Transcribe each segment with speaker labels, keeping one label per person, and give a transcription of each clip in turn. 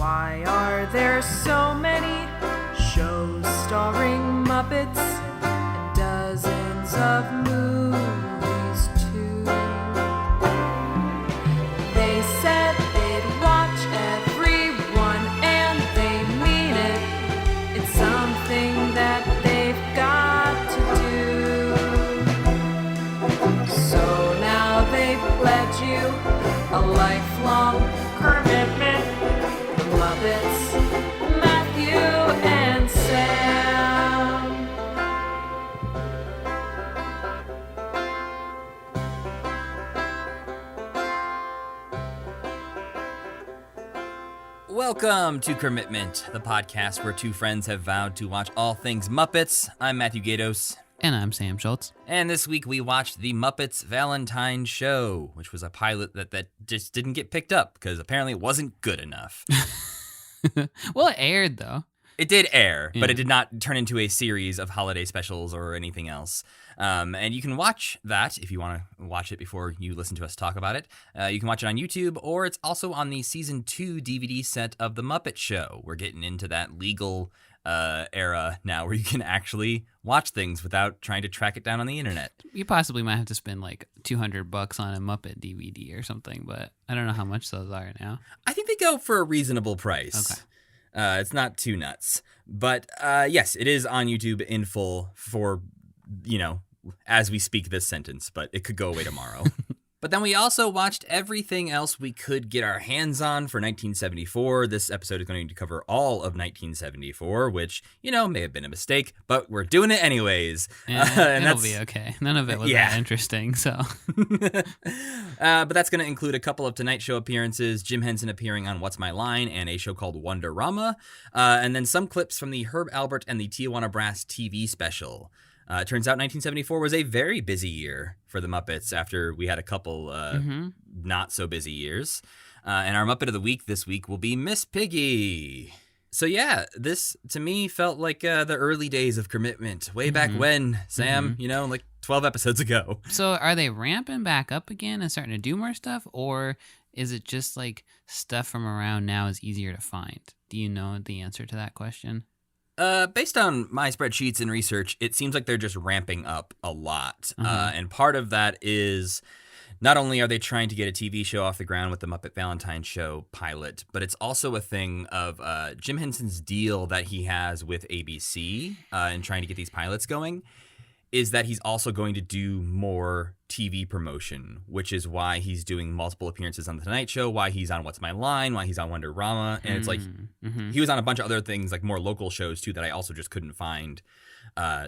Speaker 1: Why are there so many shows starring Muppets and dozens of movies too? They said they'd watch everyone and they mean it. It's something that they've got to do. So now they've pledged you a lifelong commitment. The Muppets, Matthew and Sam.
Speaker 2: Welcome to Commitment, the podcast where two friends have vowed to watch all things Muppets. I'm Matthew Gatos.
Speaker 3: And I'm Sam Schultz.
Speaker 2: And this week we watched the Muppets Valentine Show, which was a pilot that just didn't get picked up because apparently it wasn't good enough.
Speaker 3: Well, it aired, though.
Speaker 2: It did air,
Speaker 3: Yeah.
Speaker 2: but it did not turn into a series of holiday specials or anything else. And you can watch that if you want to watch it before you listen to us talk about it. You can watch it on YouTube, or it's also on the Season 2 DVD set of The Muppet Show. We're getting into that legal era now where you can actually watch things without trying to track it down on the internet.
Speaker 3: You possibly might have to spend like $200 on a Muppet DVD or something, but I don't know how much those are now.
Speaker 2: I think they go for a reasonable price.
Speaker 3: Okay.
Speaker 2: It's not too nuts. But yes, it is on YouTube in full for, as we speak this sentence, but it could go away tomorrow. But then we also watched everything else we could get our hands on for 1974. This episode is going to cover all of 1974, which, may have been a mistake, but we're doing it anyways.
Speaker 3: And it'll be okay. None of it was that interesting, so.
Speaker 2: But that's going to include a couple of Tonight Show appearances, Jim Henson appearing on What's My Line, and a show called Wonderama, and then some clips from the Herb Albert and the Tijuana Brass TV special. It turns out 1974 was a very busy year for the Muppets after we had a couple not so busy years. And our Muppet of the Week this week will be Miss Piggy. So yeah, this to me felt like the early days of Commitment, way back when, Sam, like 12 episodes ago.
Speaker 3: So are they ramping back up again and starting to do more stuff, or is it just like stuff from around now is easier to find? Do you know the answer to that question?
Speaker 2: Based on my spreadsheets and research, it seems like they're just ramping up a lot. And part of that is not only are they trying to get a TV show off the ground with the Muppet Valentine Show pilot, but it's also a thing of Jim Henson's deal that he has with ABC and trying to get these pilots going is that he's also going to do more TV promotion, which is why he's doing multiple appearances on The Tonight Show, why he's on What's My Line, why he's on Wonderama. And it's like he was on a bunch of other things, like more local shows, too, that I also just couldn't find.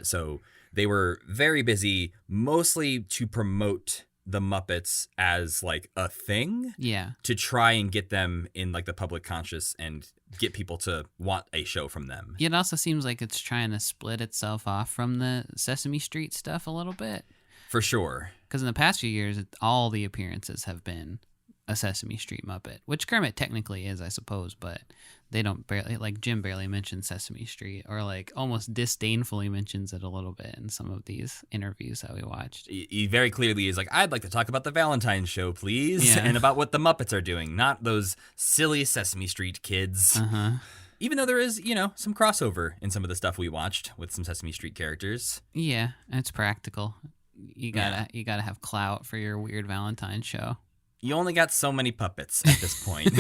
Speaker 2: So they were very busy, mostly to promote the Muppets as like a thing.
Speaker 3: Yeah.
Speaker 2: To try and get them in like the public conscious and get people to want a show from them.
Speaker 3: It also seems like it's trying to split itself off from the Sesame Street stuff a little bit.
Speaker 2: For sure.
Speaker 3: Because in the past few years, all the appearances have been a Sesame Street Muppet, which Kermit technically is, I suppose, but they don't barely, like Jim barely mentions Sesame Street, or like almost disdainfully mentions it a little bit in some of these interviews that we watched.
Speaker 2: He very clearly is like, I'd like to talk about the Valentine Show, please,
Speaker 3: Yeah.
Speaker 2: and about what the Muppets are doing, not those silly Sesame Street kids. Even though there is, some crossover in some of the stuff we watched with some Sesame Street characters.
Speaker 3: Yeah, it's practical. You gotta have clout for your weird Valentine show.
Speaker 2: You only got so many puppets at this point.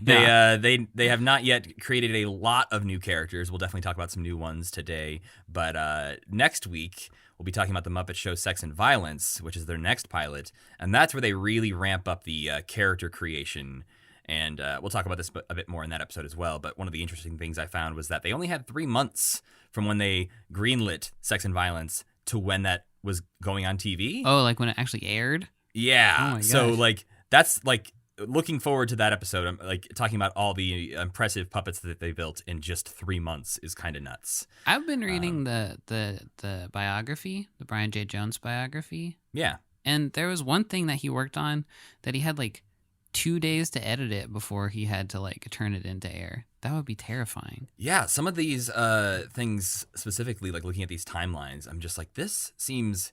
Speaker 3: Yeah.
Speaker 2: They have not yet created a lot of new characters. We'll definitely talk about some new ones today. But next week, we'll be talking about the Muppet Show Sex and Violence, which is their next pilot. And that's where they really ramp up the character creation. And we'll talk about this a bit more in that episode as well. But one of the interesting things I found was that they only had 3 months from when they greenlit Sex and Violence to when that was going on TV.
Speaker 3: Oh, like when it actually aired?
Speaker 2: Yeah.
Speaker 3: Oh my
Speaker 2: So
Speaker 3: gosh.
Speaker 2: like that's like looking forward to that episode. I'm like talking about all the impressive puppets that they built in just 3 months is kind of nuts.
Speaker 3: I've been reading the biography, the Brian J. Jones biography.
Speaker 2: Yeah.
Speaker 3: And there was one thing that he worked on that he had like 2 days to edit it before he had to like turn it into air. That would be terrifying.
Speaker 2: Yeah, some of these things specifically, like looking at these timelines, I'm just like, this seems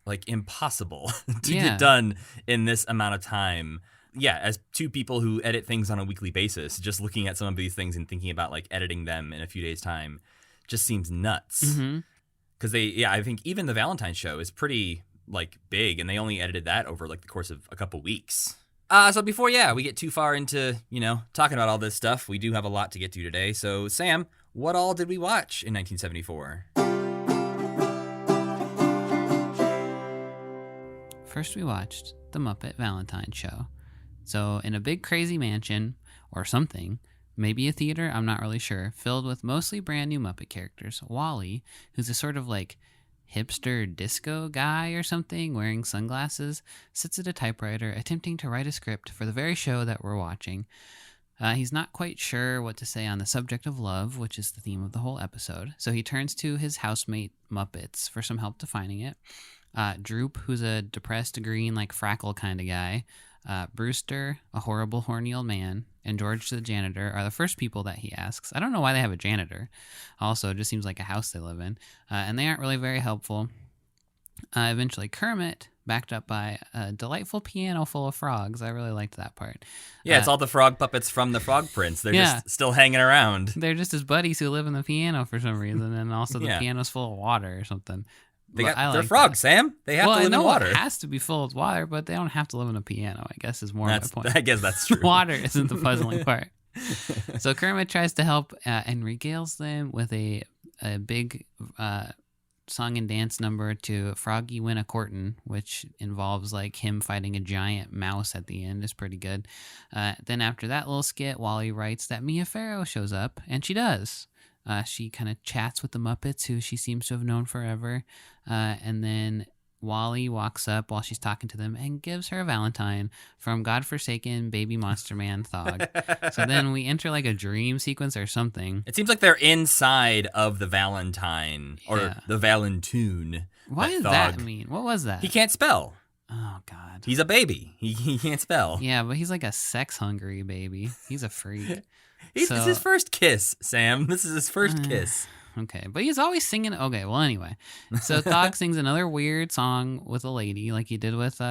Speaker 2: like impossible to get done in this amount of time. as two people who edit things on a weekly basis, just looking at some of these things and thinking about like editing them in a few days' time just seems nuts.
Speaker 3: Mm-hmm.
Speaker 2: Because I think even the Valentine show is pretty like big, and they only edited that over like the course of a couple weeks. So before we get too far into talking about all this stuff, we do have a lot to get to today. So Sam, what all did we watch in 1974?
Speaker 3: First, we watched the Muppet Valentine show. So in a big crazy mansion or something, maybe a theater, I'm not really sure, filled with mostly brand new Muppet characters. Wally, who's a sort of like hipster disco guy or something, wearing sunglasses, sits at a typewriter attempting to write a script for the very show that we're watching. He's not quite sure what to say on the subject of love, which is the theme of the whole episode, so he turns to his housemate Muppets for some help defining it. Droop, who's a depressed green, like Frackle kind of guy, Brewster, a horrible, horny old man, and George the janitor are the first people that he asks. I don't know why they have a janitor. Also, it just seems like a house they live in. And they aren't really very helpful. Eventually, Kermit, backed up by a delightful piano full of frogs. I really liked that part.
Speaker 2: Yeah, it's all the frog puppets from the Frog Prince. They're just still hanging around.
Speaker 3: They're just his buddies who live in the piano for some reason, and also the piano's full of water or something.
Speaker 2: They're frogs, Sam. They have to live in water.
Speaker 3: It has to be full of water, but they don't have to live in a piano, I guess is more my point.
Speaker 2: I guess that's true.
Speaker 3: Water isn't the puzzling part. So Kermit tries to help and regales them with a big song and dance number to Froggy Win a Courtin', which involves like him fighting a giant mouse at the end. Is pretty good. Then after that little skit, Wally writes that Mia Farrow shows up, and she does. She kind of chats with the Muppets, who she seems to have known forever. And then Wally walks up while she's talking to them and gives her a Valentine from godforsaken baby monster man Thog. So then we enter like a dream sequence or something.
Speaker 2: It seems like they're inside of the Valentine or the Valentune.
Speaker 3: What does that mean? What was that?
Speaker 2: He can't spell.
Speaker 3: Oh, God.
Speaker 2: He's a baby. He can't spell.
Speaker 3: Yeah, but he's like a sex-hungry baby. He's a freak.
Speaker 2: It's his first kiss, Sam. This is his first kiss.
Speaker 3: Okay, but he's always singing. Okay, well, anyway. So Thog sings another weird song with a lady, like he did with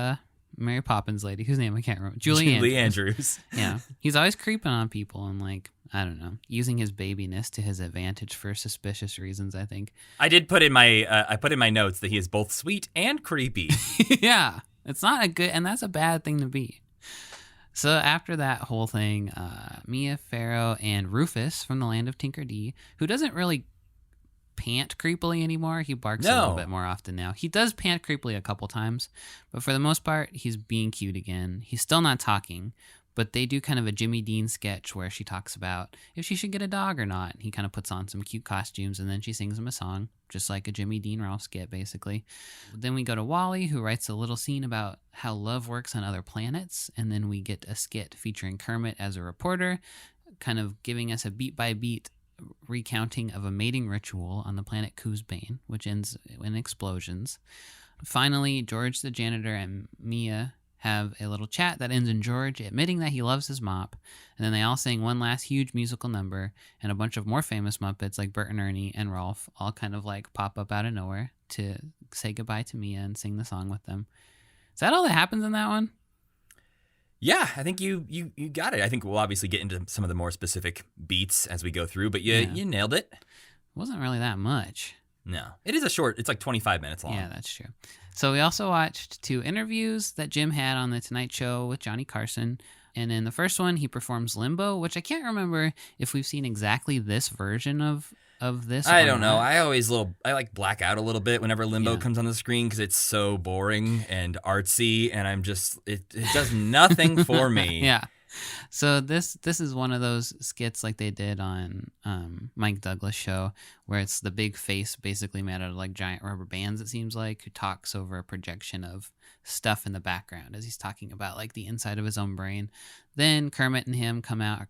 Speaker 3: Mary Poppins lady, whose name I can't remember. Julie Andrews. Yeah. He's always creeping on people and, like, I don't know, using his babiness to his advantage for suspicious reasons, I think.
Speaker 2: I did put in my notes that he is both sweet and creepy.
Speaker 3: Yeah. It's not a good, and that's a bad thing to be. So after that whole thing, Mia Farrow and Rufus from the land of Tinkerdee, who doesn't really pant creepily anymore. He barks a little bit more often now. He does pant creepily a couple times, but for the most part, he's being cute again. He's still not talking, but they do kind of a Jimmy Dean sketch where she talks about if she should get a dog or not. He kind of puts on some cute costumes, and then she sings him a song, just like a Jimmy Dean Ralph skit, basically. Then we go to Wally, who writes a little scene about how love works on other planets, and then we get a skit featuring Kermit as a reporter, kind of giving us a beat-by-beat recounting of a mating ritual on the planet Coosbane, which ends in explosions. Finally, George the janitor and Mia have a little chat that ends in George admitting that he loves his mop, and then they all sing one last huge musical number, and a bunch of more famous Muppets like Bert and Ernie and Rolf all kind of like pop up out of nowhere to say goodbye to Mia and sing the song with them. Is that all that happens in that one?
Speaker 2: Yeah, I think you got it. I think we'll obviously get into some of the more specific beats as we go through, but you nailed it.
Speaker 3: It wasn't really that much.
Speaker 2: No. It is a short, it's like 25 minutes long.
Speaker 3: Yeah, that's true. So we also watched 2 interviews that Jim had on The Tonight Show with Johnny Carson. And in the first one, he performs Limbo, which I can't remember if we've seen exactly this version of this.
Speaker 2: I don't know. I like black out a little bit whenever Limbo comes on the screen because it's so boring and artsy, and I'm just, it does nothing for me.
Speaker 3: Yeah. So this is one of those skits like they did on Mike Douglas' show, where it's the big face basically made out of like giant rubber bands, it seems like, who talks over a projection of stuff in the background as he's talking about like the inside of his own brain. Then Kermit and Jim come out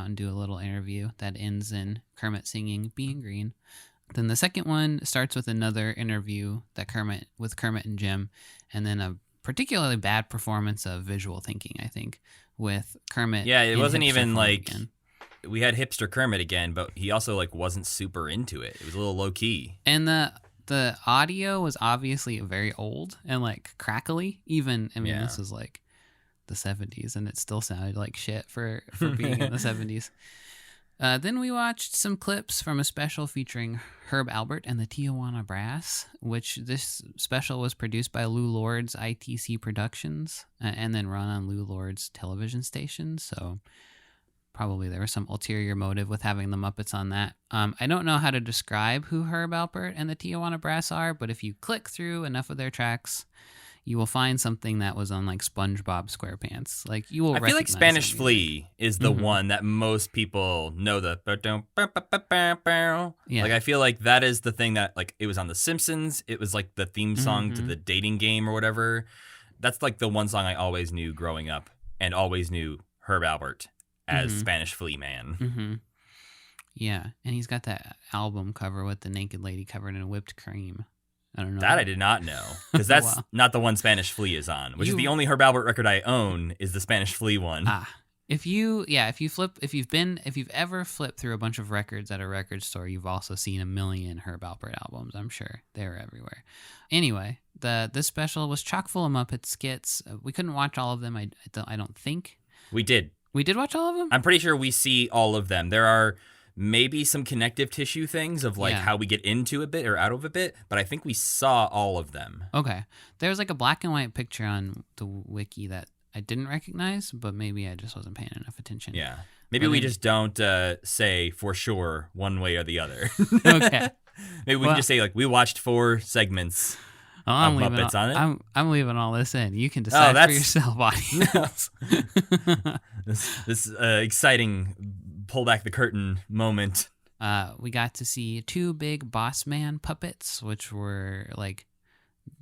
Speaker 3: and do a little interview that ends in Kermit singing Being Green. Then the second one starts with another interview with Kermit and Jim, and then a particularly bad performance of visual thinking, I think, with Kermit.
Speaker 2: Yeah, it wasn't even like
Speaker 3: again.
Speaker 2: We had hipster Kermit again, but he also like wasn't super into it. It was a little low key.
Speaker 3: And the audio was obviously very old and like crackly. Even, I mean, this was like the 70s, and it still sounded like shit for being in the 70s. Then we watched some clips from a special featuring Herb Alpert and the Tijuana Brass, which this special was produced by Lou Lord's ITC Productions and then run on Lou Lord's television station. So probably there was some ulterior motive with having the Muppets on that. I don't know how to describe who Herb Alpert and the Tijuana Brass are, but if you click through enough of their tracks, you will find something that was on like SpongeBob SquarePants. Like you will.
Speaker 2: I feel like
Speaker 3: recognize
Speaker 2: Spanish
Speaker 3: that music.
Speaker 2: Flea is the one that most people know.
Speaker 3: Yeah.
Speaker 2: Like I feel like that is the thing that like it was on The Simpsons. It was like the theme song to the dating game or whatever. That's like the one song I always knew growing up, and always knew Herb Alpert as Spanish Flea Man.
Speaker 3: Mm-hmm. Yeah, and he's got that album cover with the naked lady covered in whipped cream. I don't know.
Speaker 2: That I did not know, because that's
Speaker 3: Wow.
Speaker 2: not the one Spanish Flea is on, which is the only Herb Alpert record I own is the Spanish Flea one.
Speaker 3: If you've ever flipped through a bunch of records at a record store, you've also seen a million Herb Alpert albums. I'm sure they're everywhere. Anyway, this special was chock full of Muppet skits. We couldn't watch all of them. I don't think
Speaker 2: We did.
Speaker 3: we did watch all of them.
Speaker 2: I'm pretty sure we see all of them. There are maybe some connective tissue things of like how we get into a bit or out of a bit, but I think we saw all of them.
Speaker 3: Okay, there was like a black and white picture on the wiki that I didn't recognize, but maybe I just wasn't paying enough attention.
Speaker 2: Yeah. Maybe we just don't say for sure one way or the other.
Speaker 3: Okay.
Speaker 2: Maybe we can just say like we watched 4 segments of Muppets on it.
Speaker 3: I'm leaving all this in. You can decide for yourself, audience.
Speaker 2: this exciting pull back the curtain moment.
Speaker 3: We got to see 2 big Boss Man puppets, which were like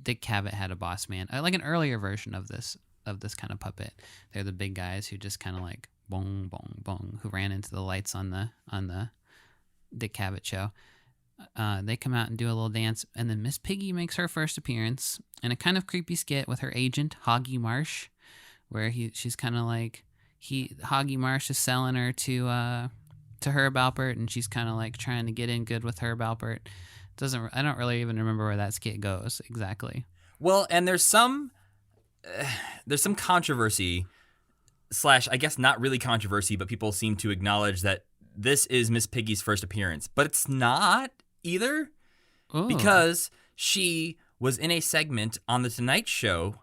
Speaker 3: Dick Cavett had a Boss Man, like an earlier version of this kind of puppet. They're the big guys who just kind of like bong bong bong, who ran into the lights on the Dick Cavett show. They come out and do a little dance, and then Miss Piggy makes her first appearance in a kind of creepy skit with her agent Hoggy Marsh, where she's kind of like Hoggy Marsh is selling her to Herb Alpert, and she's kind of like trying to get in good with Herb Alpert. I don't really even remember where that skit goes exactly.
Speaker 2: Well, and there's some controversy / I guess not really controversy, but people seem to acknowledge that this is Miss Piggy's first appearance, but it's not either.
Speaker 3: Ooh.
Speaker 2: Because she was in a segment on The Tonight Show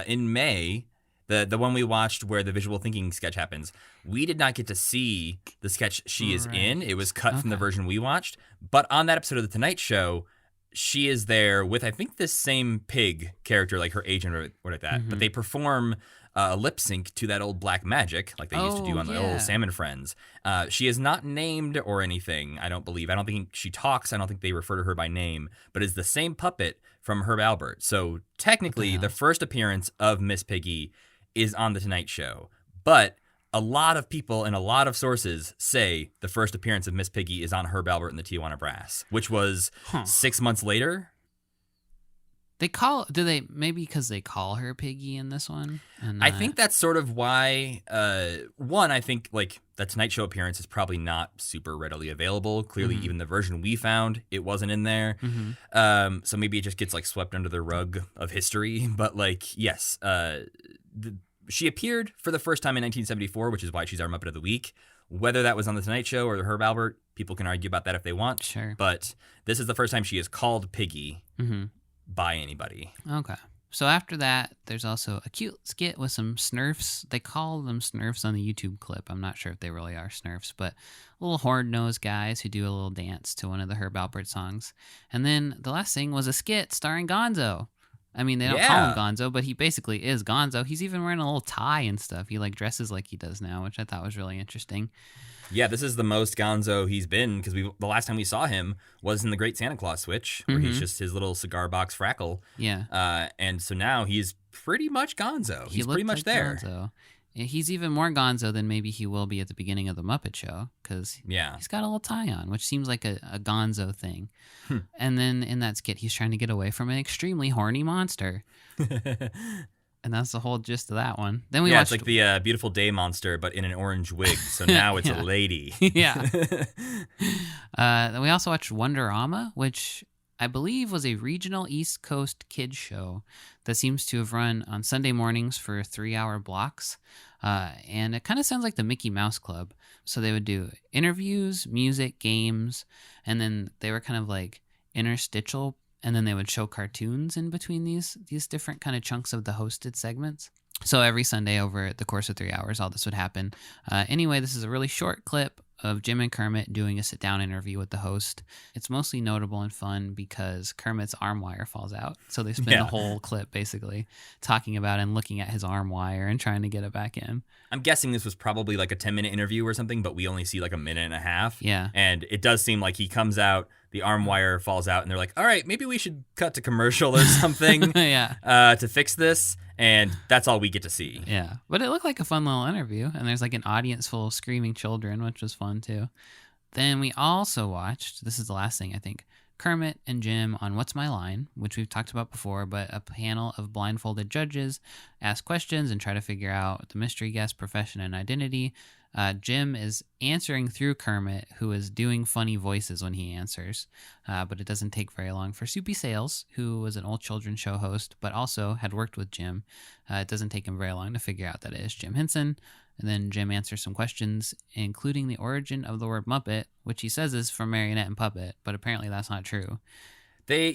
Speaker 2: in May, the one we watched where the visual thinking sketch happens. We did not get to see the sketch she is in. It was cut from the version we watched. But on that episode of The Tonight Show, she is there with, I think, this same pig character, like her agent or like that. But they perform a lip sync to that old black magic, like they used to do on the old Salmon Friends. She is not named or anything, I don't believe. I don't think she talks. I don't think they refer to her by name, but is the same puppet from Herb Alpert. So technically, the first appearance of Miss Piggy is on The Tonight Show. But a lot of people and a lot of sources say the first appearance of Miss Piggy is on Herb Alpert and the Tijuana Brass, which was 6 months later.
Speaker 3: Maybe because they call her Piggy in this one?
Speaker 2: I think that's sort of why, one, I think like the Tonight Show appearance is probably not super readily available. Clearly, even the version we found, it wasn't in there. So maybe it just gets like swept under the rug of history. But like, yes, she appeared for the first time in 1974, which is why she's our Muppet of the Week. Whether that was on the Tonight Show or the Herb Alpert, people can argue about that if they want.
Speaker 3: Sure.
Speaker 2: But this is the first time she is called Piggy by anybody.
Speaker 3: Okay. So after that, there's also a cute skit with some Snurfs. They call them Snurfs on the YouTube clip. I'm not sure if they really are Snurfs, but little horn-nosed guys who do a little dance to one of the Herb Alpert songs. And then the last thing was a skit starring Gonzo. I mean, they don't call him Gonzo, but he basically is Gonzo. He's even wearing a little tie and stuff. He like dresses like he does now, which I thought was really interesting.
Speaker 2: Yeah, this is the most Gonzo he's been, because the last time we saw him was in the Great Santa Claus Switch, where he's just his little cigar box Frackle.
Speaker 3: Yeah.
Speaker 2: And so now he's pretty much Gonzo. He's pretty much there.
Speaker 3: Gonzo. He's even more Gonzo than maybe he will be at the beginning of the Muppet Show, because he's got a little tie on, which seems like a Gonzo thing. And then in that skit, he's trying to get away from an extremely horny monster. And that's the whole gist of that one. Then we watched...
Speaker 2: it's like the Beautiful Day monster, but in an orange wig. So now it's a lady.
Speaker 3: Yeah. Then we also watched Wonderama, which I believe was a regional East Coast kids show that seems to have run on Sunday mornings for 3-hour blocks. And it kind of sounds like the Mickey Mouse Club. So they would do interviews, music, games, and then they were kind of like interstitial, and then they would show cartoons in between these different kind of chunks of the hosted segments. So every Sunday over the course of 3 hours, all this would happen. Anyway, this is a really short clip of Jim and Kermit doing a sit-down interview with the host. It's mostly notable and fun because Kermit's arm wire falls out. So they spend the whole clip basically talking about and looking at his arm wire and trying to get it back in.
Speaker 2: I'm guessing this was probably like a 10-minute interview or something, but we only see like a minute and a half.
Speaker 3: Yeah.
Speaker 2: And it does seem like he comes out, the arm wire falls out, and they're like, all right, maybe we should cut to commercial or something to fix this. And that's all we get to see.
Speaker 3: Yeah. But it looked like a fun little interview. And there's like an audience full of screaming children, which was fun too. Then we also watched, this is the last thing I think, Kermit and Jim on What's My Line, which we've talked about before, but a panel of blindfolded judges ask questions and try to figure out the mystery guest profession and identity. Jim is answering through Kermit, who is doing funny voices when he answers, but it doesn't take very long for Soupy Sales, who was an old children's show host, but also had worked with Jim. It doesn't take him very long to figure out that it is Jim Henson. And then Jim answers some questions, including the origin of the word Muppet, which he says is from marionette and puppet, but apparently that's not true.
Speaker 2: He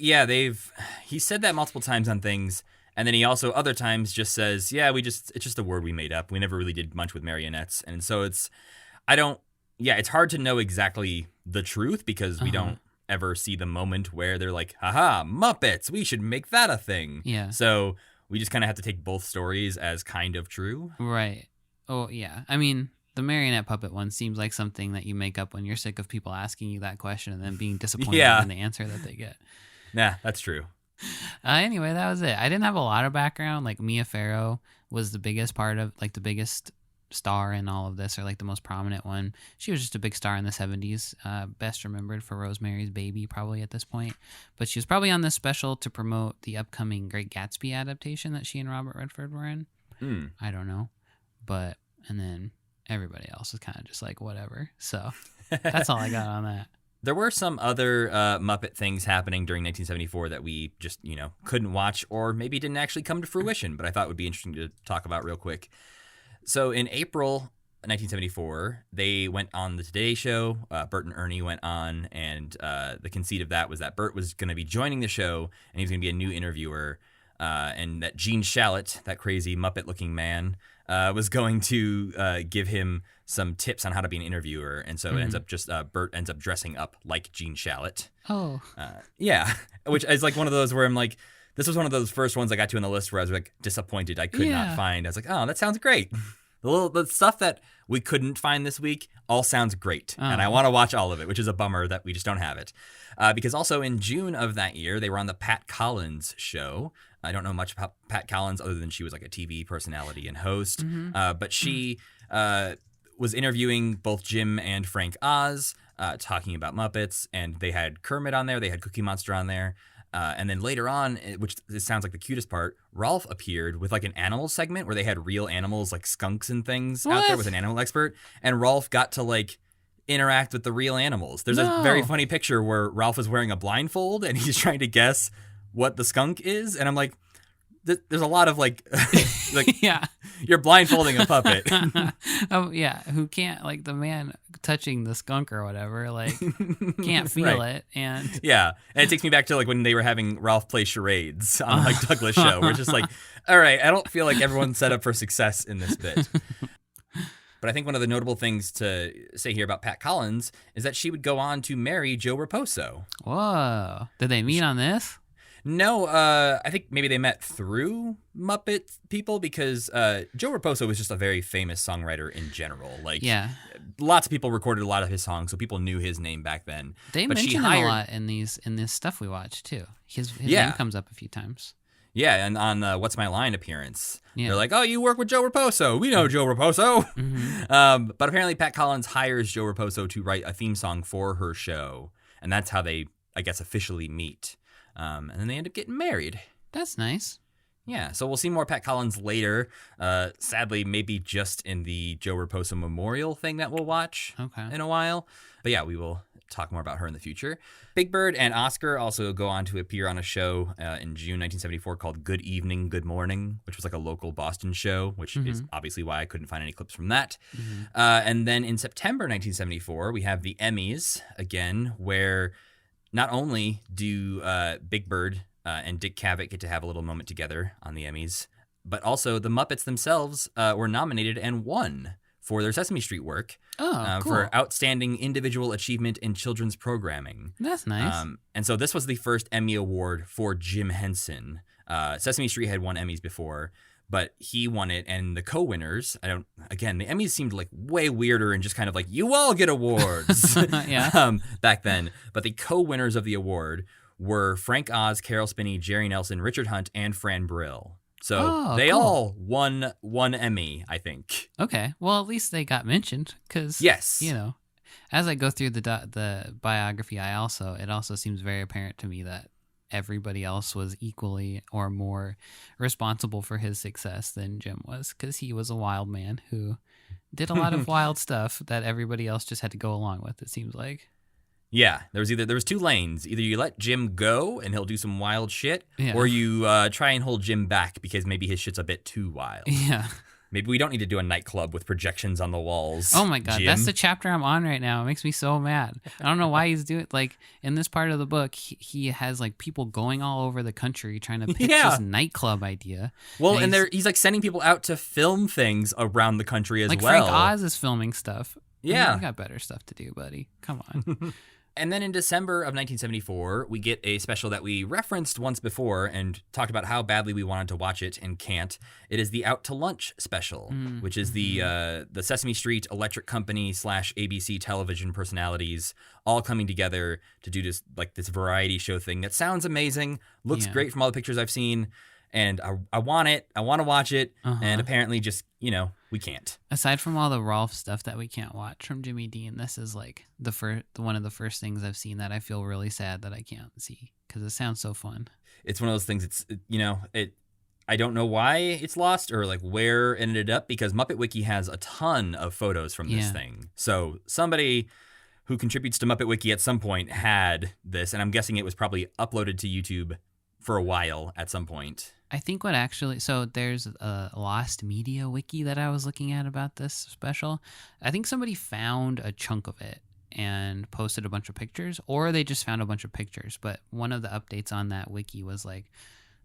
Speaker 2: said that multiple times on things. And then he also other times just says, it's just a word we made up. We never really did much with marionettes. And so it's hard to know exactly the truth because we don't ever see the moment where they're like, haha, Muppets, we should make that a thing.
Speaker 3: Yeah.
Speaker 2: So we just kind of have to take both stories as kind of true.
Speaker 3: Right. Oh, yeah. I mean, the marionette puppet one seems like something that you make up when you're sick of people asking you that question and then being disappointed in the answer that they get.
Speaker 2: Nah, that's true.
Speaker 3: Anyway, that was it. I didn't have a lot of background. Like Mia Farrow was the biggest part of, like the biggest star in all of this, or like the most prominent one. She was just a big star in the 70s, best remembered for Rosemary's Baby probably at this point. But she was probably on this special to promote the upcoming Great Gatsby adaptation that she and Robert Redford were in. I don't know. And then everybody else is kind of just like whatever. So that's all I got on that.
Speaker 2: There were some other Muppet things happening during 1974 that we just, couldn't watch or maybe didn't actually come to fruition, but I thought would be interesting to talk about real quick. So in April 1974, they went on the Today Show. Bert and Ernie went on, and the conceit of that was that Bert was going to be joining the show, and he was going to be a new interviewer, and that Gene Shalit, that crazy Muppet-looking man, was going to give him some tips on how to be an interviewer, and so it ends up Bert ends up dressing up like Gene Shalit.
Speaker 3: Oh.
Speaker 2: Which is like one of those where I'm like, this was one of those first ones I got to on the list where I was like disappointed I could not find. I was like, oh, that sounds great. The stuff that we couldn't find this week all sounds great, and I want to watch all of it, which is a bummer that we just don't have it. Because also in June of that year, they were on the Pat Collins show. I don't know much about Pat Collins other than she was like a TV personality and host, but she was interviewing both Jim and Frank Oz, talking about Muppets, and they had Kermit on there, they had Cookie Monster on there. And then later on, which this sounds like the cutest part, Rolf appeared with like an animal segment where they had real animals like skunks and things out there with an animal expert. And Rolf got to like interact with the real animals. There's a very funny picture where Ralph is wearing a blindfold and he's trying to guess what the skunk is. And I'm like, there's a lot of like, you're blindfolding a puppet.
Speaker 3: Who can't, like the man touching the skunk or whatever, like can't feel it. And
Speaker 2: it takes me back to like when they were having Ralph play charades on like Douglas show. We're just like, all right, I don't feel like everyone's set up for success in this bit. But I think one of the notable things to say here about Pat Collins is that she would go on to marry Joe Raposo.
Speaker 3: Whoa. Did they meet on this?
Speaker 2: No, I think maybe they met through Muppet people because Joe Raposo was just a very famous songwriter in general. Like, lots of people recorded a lot of his songs, so people knew his name back then.
Speaker 3: They mention him a lot in this stuff we watch too. His name comes up a few times.
Speaker 2: Yeah, and on What's My Line appearance, they're like, "Oh, you work with Joe Raposo. We know Joe Raposo." But apparently, Pat Collins hires Joe Raposo to write a theme song for her show, and that's how they, I guess, officially meet. And then they end up getting married.
Speaker 3: That's nice.
Speaker 2: Yeah, so we'll see more Pat Collins later. Sadly, maybe just in the Joe Raposo memorial thing that we'll watch in a while. But yeah, we will talk more about her in the future. Big Bird and Oscar also go on to appear on a show in June 1974 called Good Evening, Good Morning, which was like a local Boston show, which is obviously why I couldn't find any clips from that. And then in September 1974, we have the Emmys again, where not only do Big Bird and Dick Cavett get to have a little moment together on the Emmys, but also the Muppets themselves were nominated and won for their Sesame Street work
Speaker 3: Cool.
Speaker 2: for outstanding individual achievement in children's programming.
Speaker 3: That's nice.
Speaker 2: And so this was the first Emmy Award for Jim Henson. Sesame Street had won Emmys before, but he won it, and the co-winners, the Emmys seemed like way weirder and just kind of like, you all get awards back then. But the co-winners of the award were Frank Oz, Carol Spinney, Jerry Nelson, Richard Hunt, and Fran Brill. So they all won one Emmy, I think.
Speaker 3: Okay. Well, at least they got mentioned because,
Speaker 2: yes,
Speaker 3: as I go through the biography, it also seems very apparent to me that everybody else was equally or more responsible for his success than Jim was, because he was a wild man who did a lot of wild stuff that everybody else just had to go along with, it seems like.
Speaker 2: Yeah, there was two lanes. Either you let Jim go and he'll do some wild shit, or you try and hold Jim back because maybe his shit's a bit too wild.
Speaker 3: Yeah.
Speaker 2: Maybe we don't need to do a nightclub with projections on the walls.
Speaker 3: Oh my God,
Speaker 2: Jim.
Speaker 3: That's the chapter I'm on right now. It makes me so mad. I don't know why he's doing it. Like, in this part of the book, he has like people going all over the country trying to pitch this nightclub idea.
Speaker 2: Well, and he's like sending people out to film things around the country as well.
Speaker 3: Like Frank Oz is filming stuff.
Speaker 2: Yeah.
Speaker 3: You got better stuff to do, buddy. Come on.
Speaker 2: And then in December of 1974, we get a special that we referenced once before and talked about how badly we wanted to watch it and can't. It is the Out to Lunch special, which is the Sesame Street Electric Company / ABC television personalities all coming together to do this variety show thing that sounds amazing, looks great from all the pictures I've seen, and I want it. I want to watch it, and apparently just, we can't.
Speaker 3: Aside from all the Rolf stuff that we can't watch from Jimmy Dean, this is like one of the first things I've seen that I feel really sad that I can't see because it sounds so fun.
Speaker 2: It's one of those things. It's I don't know why it's lost or like where it ended up, because Muppet Wiki has a ton of photos from this thing. So somebody who contributes to Muppet Wiki at some point had this, and I'm guessing it was probably uploaded to YouTube for a while at some point.
Speaker 3: I think there's a Lost Media wiki that I was looking at about this special. I think somebody found a chunk of it and posted a bunch of pictures, or they just found a bunch of pictures. But one of the updates on that wiki was like,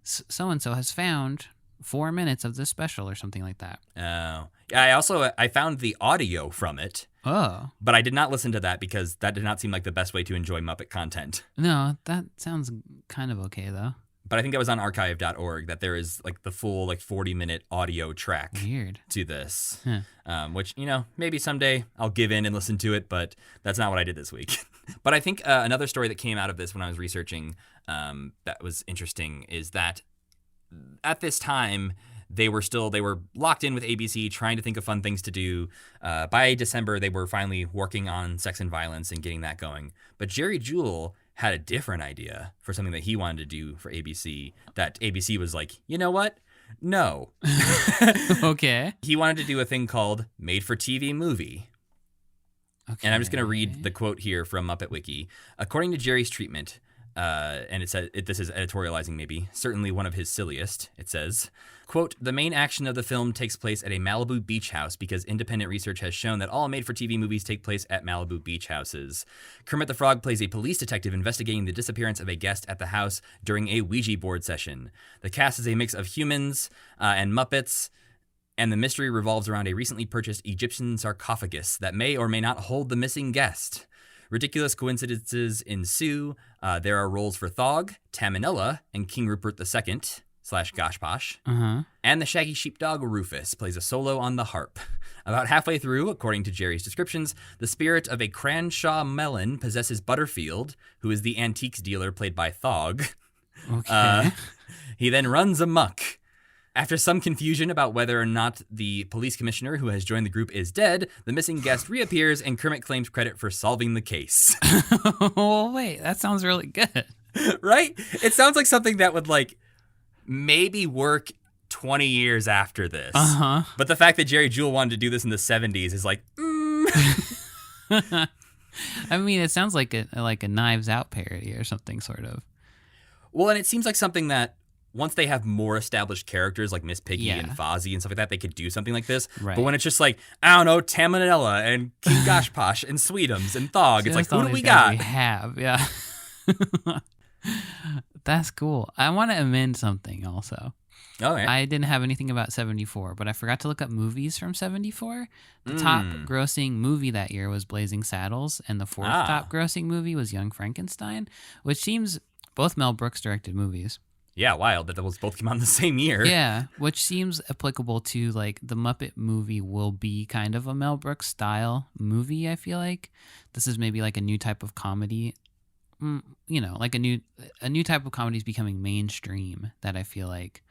Speaker 3: so-and-so has found 4 minutes of this special or something like that.
Speaker 2: Oh. I found the audio from it.
Speaker 3: Oh.
Speaker 2: But I did not listen to that because that did not seem like the best way to enjoy Muppet content.
Speaker 3: No, that sounds kind of okay, though.
Speaker 2: But I think that was on archive.org that there is like the full 40-minute audio track to this, which, maybe someday I'll give in and listen to it, but that's not what I did this week. But I think another story that came out of this when I was researching that was interesting is that at this time, they were locked in with ABC, trying to think of fun things to do. By December, they were finally working on Sex and Violence and getting that going. But Jerry Jewell had a different idea for something that he wanted to do for ABC that ABC was like, you know what? No.
Speaker 3: Okay.
Speaker 2: He wanted to do a thing called Made for TV Movie. Okay. And I'm just going to read the quote here from Muppet Wiki. According to Jerry's treatment, and it says, this is editorializing maybe, certainly one of his silliest, it says, quote, the main action of the film takes place at a Malibu beach house because independent research has shown that all made-for-TV movies take place at Malibu beach houses. Kermit the Frog plays a police detective investigating the disappearance of a guest at the house during a Ouija board session. The cast is a mix of humans and Muppets, and the mystery revolves around a recently purchased Egyptian sarcophagus that may or may not hold the missing guest. Ridiculous coincidences ensue. There are roles for Thog, Tamanella, and King Rupert II / Gosh Posh. And the shaggy sheepdog Rufus plays a solo on the harp. About halfway through, according to Jerry's descriptions, the spirit of a Cranshaw melon possesses Butterfield, who is the antiques dealer played by Thog.
Speaker 3: Okay.
Speaker 2: He then runs amok. After some confusion about whether or not the police commissioner who has joined the group is dead, the missing guest reappears and Kermit claims credit for solving the case.
Speaker 3: Oh, wait, that sounds really good.
Speaker 2: Right? It sounds like something that would maybe work 20 years after this. But the fact that Jerry Jewell wanted to do this in the 70s is
Speaker 3: I mean, it sounds like a Knives Out parody or something, sort of.
Speaker 2: Well, and it seems like something that once they have more established characters like Miss Piggy
Speaker 3: Yeah.
Speaker 2: and Fozzie and stuff like that, they could do something like this.
Speaker 3: Right.
Speaker 2: But when it's just like, I don't know, Tamanella and King Goshposh and Sweetums and Thog, it's like,
Speaker 3: Just all
Speaker 2: who do we
Speaker 3: these guys
Speaker 2: got?
Speaker 3: We have, yeah. That's cool. I want to amend something also.
Speaker 2: Oh, yeah.
Speaker 3: I didn't have anything about 74, but I forgot to look up movies from 74. The top grossing movie that year was Blazing Saddles, and the fourth top grossing movie was Young Frankenstein, which seems both Mel Brooks directed movies.
Speaker 2: Yeah, wild that those both came out in the same year.
Speaker 3: Yeah, which seems applicable to like the Muppet movie will be kind of a Mel Brooks style movie, I feel like. This is maybe like a new type of comedy. Like a new type of comedy is becoming mainstream that I feel like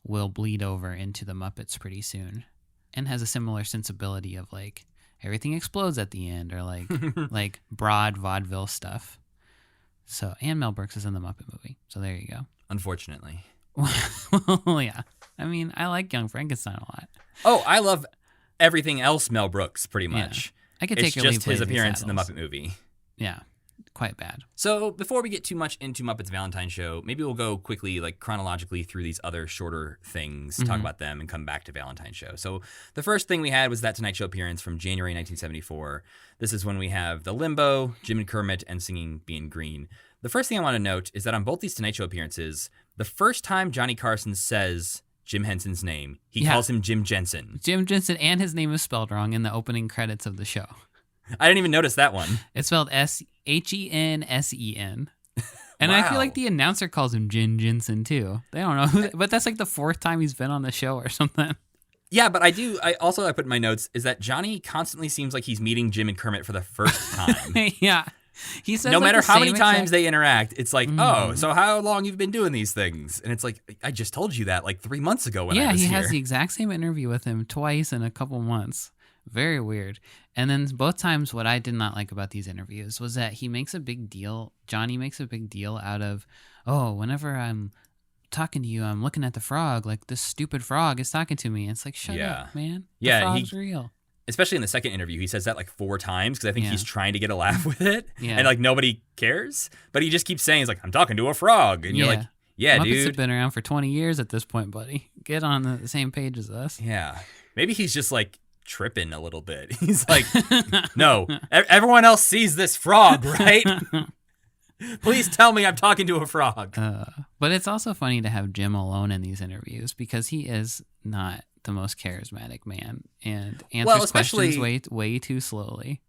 Speaker 3: will bleed over into the Muppets pretty soon, and has a similar sensibility of like everything explodes at the end, or like like broad vaudeville stuff. So, and Mel Brooks is in the Muppet movie, so there you go.
Speaker 2: Unfortunately.
Speaker 3: Well, yeah. I mean, I like Young Frankenstein a lot.
Speaker 2: Oh, I love everything else Mel Brooks, pretty much.
Speaker 3: I could
Speaker 2: It's
Speaker 3: take or leave
Speaker 2: just his
Speaker 3: Blazing
Speaker 2: appearance in the
Speaker 3: Saddles.
Speaker 2: Muppet movie.
Speaker 3: Yeah, quite bad.
Speaker 2: So before we get too much into Muppets Valentine Show, maybe we'll go quickly, like chronologically, through these other shorter things, talk about them, and come back to Valentine Show. So the first thing we had was that Tonight Show appearance from January 1974. This is when we have the Limbo, Jim and Kermit, and singing Being Green. The first thing I want to note is that on both these Tonight Show appearances, the first time Johnny Carson says Jim Henson's name, he calls him Jim Jensen.
Speaker 3: Jim Jensen, and his name is spelled wrong in the opening credits of the show.
Speaker 2: I didn't even notice that one.
Speaker 3: It's spelled Hensen. And I feel
Speaker 2: Wow.
Speaker 3: like the announcer calls him Jim Jensen too. They don't know who, but that's like the fourth time he's been on the show or something.
Speaker 2: Yeah, but I put in my notes is that Johnny constantly seems like he's meeting Jim and Kermit for the first time.
Speaker 3: Yeah. He says
Speaker 2: No
Speaker 3: like
Speaker 2: matter
Speaker 3: the
Speaker 2: how many
Speaker 3: same
Speaker 2: times
Speaker 3: exact-
Speaker 2: they interact, it's like, oh, so how long you've been doing these things? And it's like, I just told you that like 3 months ago when I was
Speaker 3: he
Speaker 2: here.
Speaker 3: has the exact same interview with him twice in a couple months. Very weird. And then both times, what I did not like about these interviews was that Johnny makes a big deal out of, oh, whenever I'm talking to you, I'm looking at the frog, like this stupid frog is talking to me. And it's like, shut up, man. The frog's real.
Speaker 2: Especially in the second interview, he says that like 4 times because I think
Speaker 3: Yeah.
Speaker 2: he's trying to get a laugh with it.
Speaker 3: Yeah.
Speaker 2: And like nobody cares. But he just keeps saying, he's like, I'm talking to a frog. And you're like, yeah,
Speaker 3: Muppets
Speaker 2: dude.
Speaker 3: have been around for 20 years at this point, buddy. Get on the same page as us.
Speaker 2: Yeah. Maybe he's just like tripping a little bit. He's like, no, everyone else sees this frog, right? Please tell me I'm talking to a frog.
Speaker 3: But it's also funny to have Jim alone in these interviews because he is not the most charismatic man and answers questions way too slowly.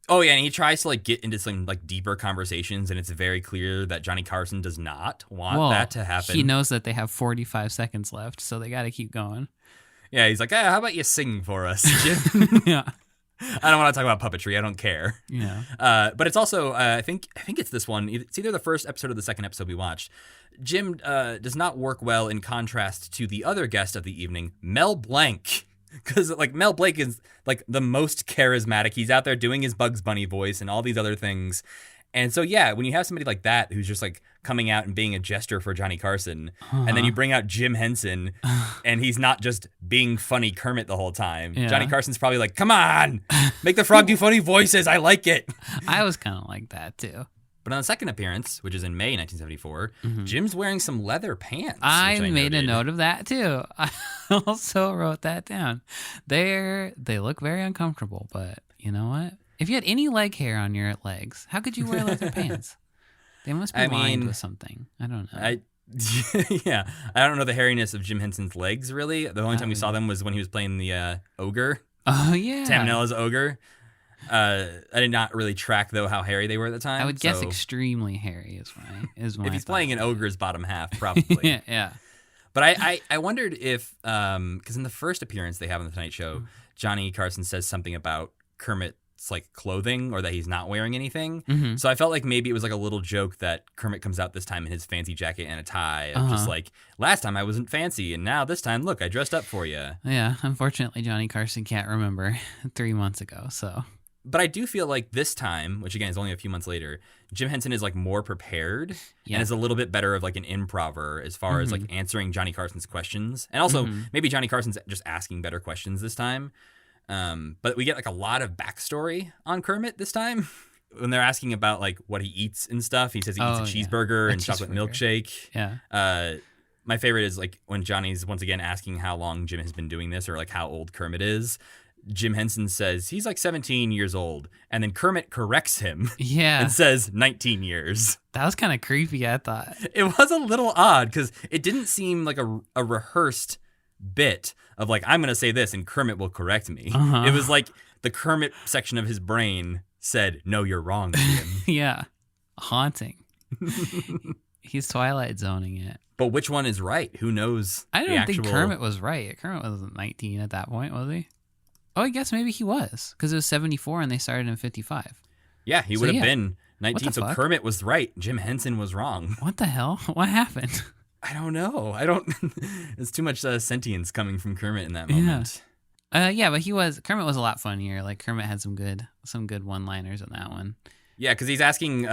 Speaker 2: Oh yeah, and he tries to like get into some like deeper conversations, and it's very clear that Johnny Carson does not want that to happen.
Speaker 3: He knows that they have 45 seconds left, so they got to keep going.
Speaker 2: Yeah, he's like, how about you sing for us, Jim?
Speaker 3: Yeah.
Speaker 2: I don't want to talk about puppetry. I don't care.
Speaker 3: Yeah.
Speaker 2: But it's also, I think it's this one. It's either the first episode or the second episode we watched. Jim does not work well in contrast to the other guest of the evening, Mel Blanc. Because like Mel Blanc is like the most charismatic. He's out there doing his Bugs Bunny voice and all these other things. And so, yeah, when you have somebody like that who's just like coming out and being a jester for Johnny Carson, and then you bring out Jim Henson, and he's not just being funny Kermit the whole time.
Speaker 3: Yeah.
Speaker 2: Johnny Carson's probably like, come on, make the frog do funny voices. I like it.
Speaker 3: I was kind of like that, too.
Speaker 2: But on the second appearance, which is in May 1974, Jim's wearing some leather pants.
Speaker 3: I
Speaker 2: which
Speaker 3: made a
Speaker 2: noted.
Speaker 3: note of that, too. I also wrote that down. They look very uncomfortable, but you know what? If you had any leg hair on your legs, how could you wear leather pants? They must be lined with something. I don't know.
Speaker 2: Yeah, I don't know the hairiness of Jim Henson's legs, really. The only time we saw them was when he was playing the ogre.
Speaker 3: Oh, yeah.
Speaker 2: Tamanella's ogre. I did not really track, though, how hairy they were at the time.
Speaker 3: I would guess
Speaker 2: so
Speaker 3: extremely hairy is my
Speaker 2: if he's playing an ogre's bottom half, probably.
Speaker 3: Yeah.
Speaker 2: But I wondered if, because in the first appearance they have on the Tonight Show, Johnny Carson says something about Kermit's like clothing or that he's not wearing anything.
Speaker 3: Mm-hmm.
Speaker 2: So I felt like maybe it was like a little joke that Kermit comes out this time in his fancy jacket and a tie. Of just like, last time I wasn't fancy and now this time, look, I dressed up for you.
Speaker 3: Yeah, unfortunately, Johnny Carson can't remember 3 months ago, so...
Speaker 2: But I do feel like this time, which again is only a few months later, Jim Henson is like more prepared and is a little bit better of like an improver as far as like answering Johnny Carson's questions. And also maybe Johnny Carson's just asking better questions this time. But we get like a lot of backstory on Kermit this time. When they're asking about like what he eats and stuff, he says he eats a cheeseburger and chocolate milkshake.
Speaker 3: Yeah.
Speaker 2: My favorite is like when Johnny's once again asking how long Jim has been doing this or like how old Kermit is. Jim Henson says he's like 17 years old, and then Kermit corrects him and says 19 years.
Speaker 3: That was kind of creepy, I thought.
Speaker 2: It was a little odd because it didn't seem like a rehearsed bit of like, I'm going to say this and Kermit will correct me. It was like the Kermit section of his brain said, no, you're wrong, Jim.
Speaker 3: Yeah. Haunting. He's Twilight zoning it.
Speaker 2: But which one is right? Who knows?
Speaker 3: I don't think Kermit was right. Kermit wasn't 19 at that point, was he? Oh, I guess maybe he was, because it was 74 and they started in 55.
Speaker 2: Yeah, he would have been 19, so Kermit was right. Jim Henson was wrong.
Speaker 3: What the hell? What happened?
Speaker 2: I don't know. There's too much sentience coming from Kermit in that moment.
Speaker 3: Yeah, but Kermit was a lot funnier. Like, Kermit had some good one-liners in that one.
Speaker 2: Yeah, because he's asking,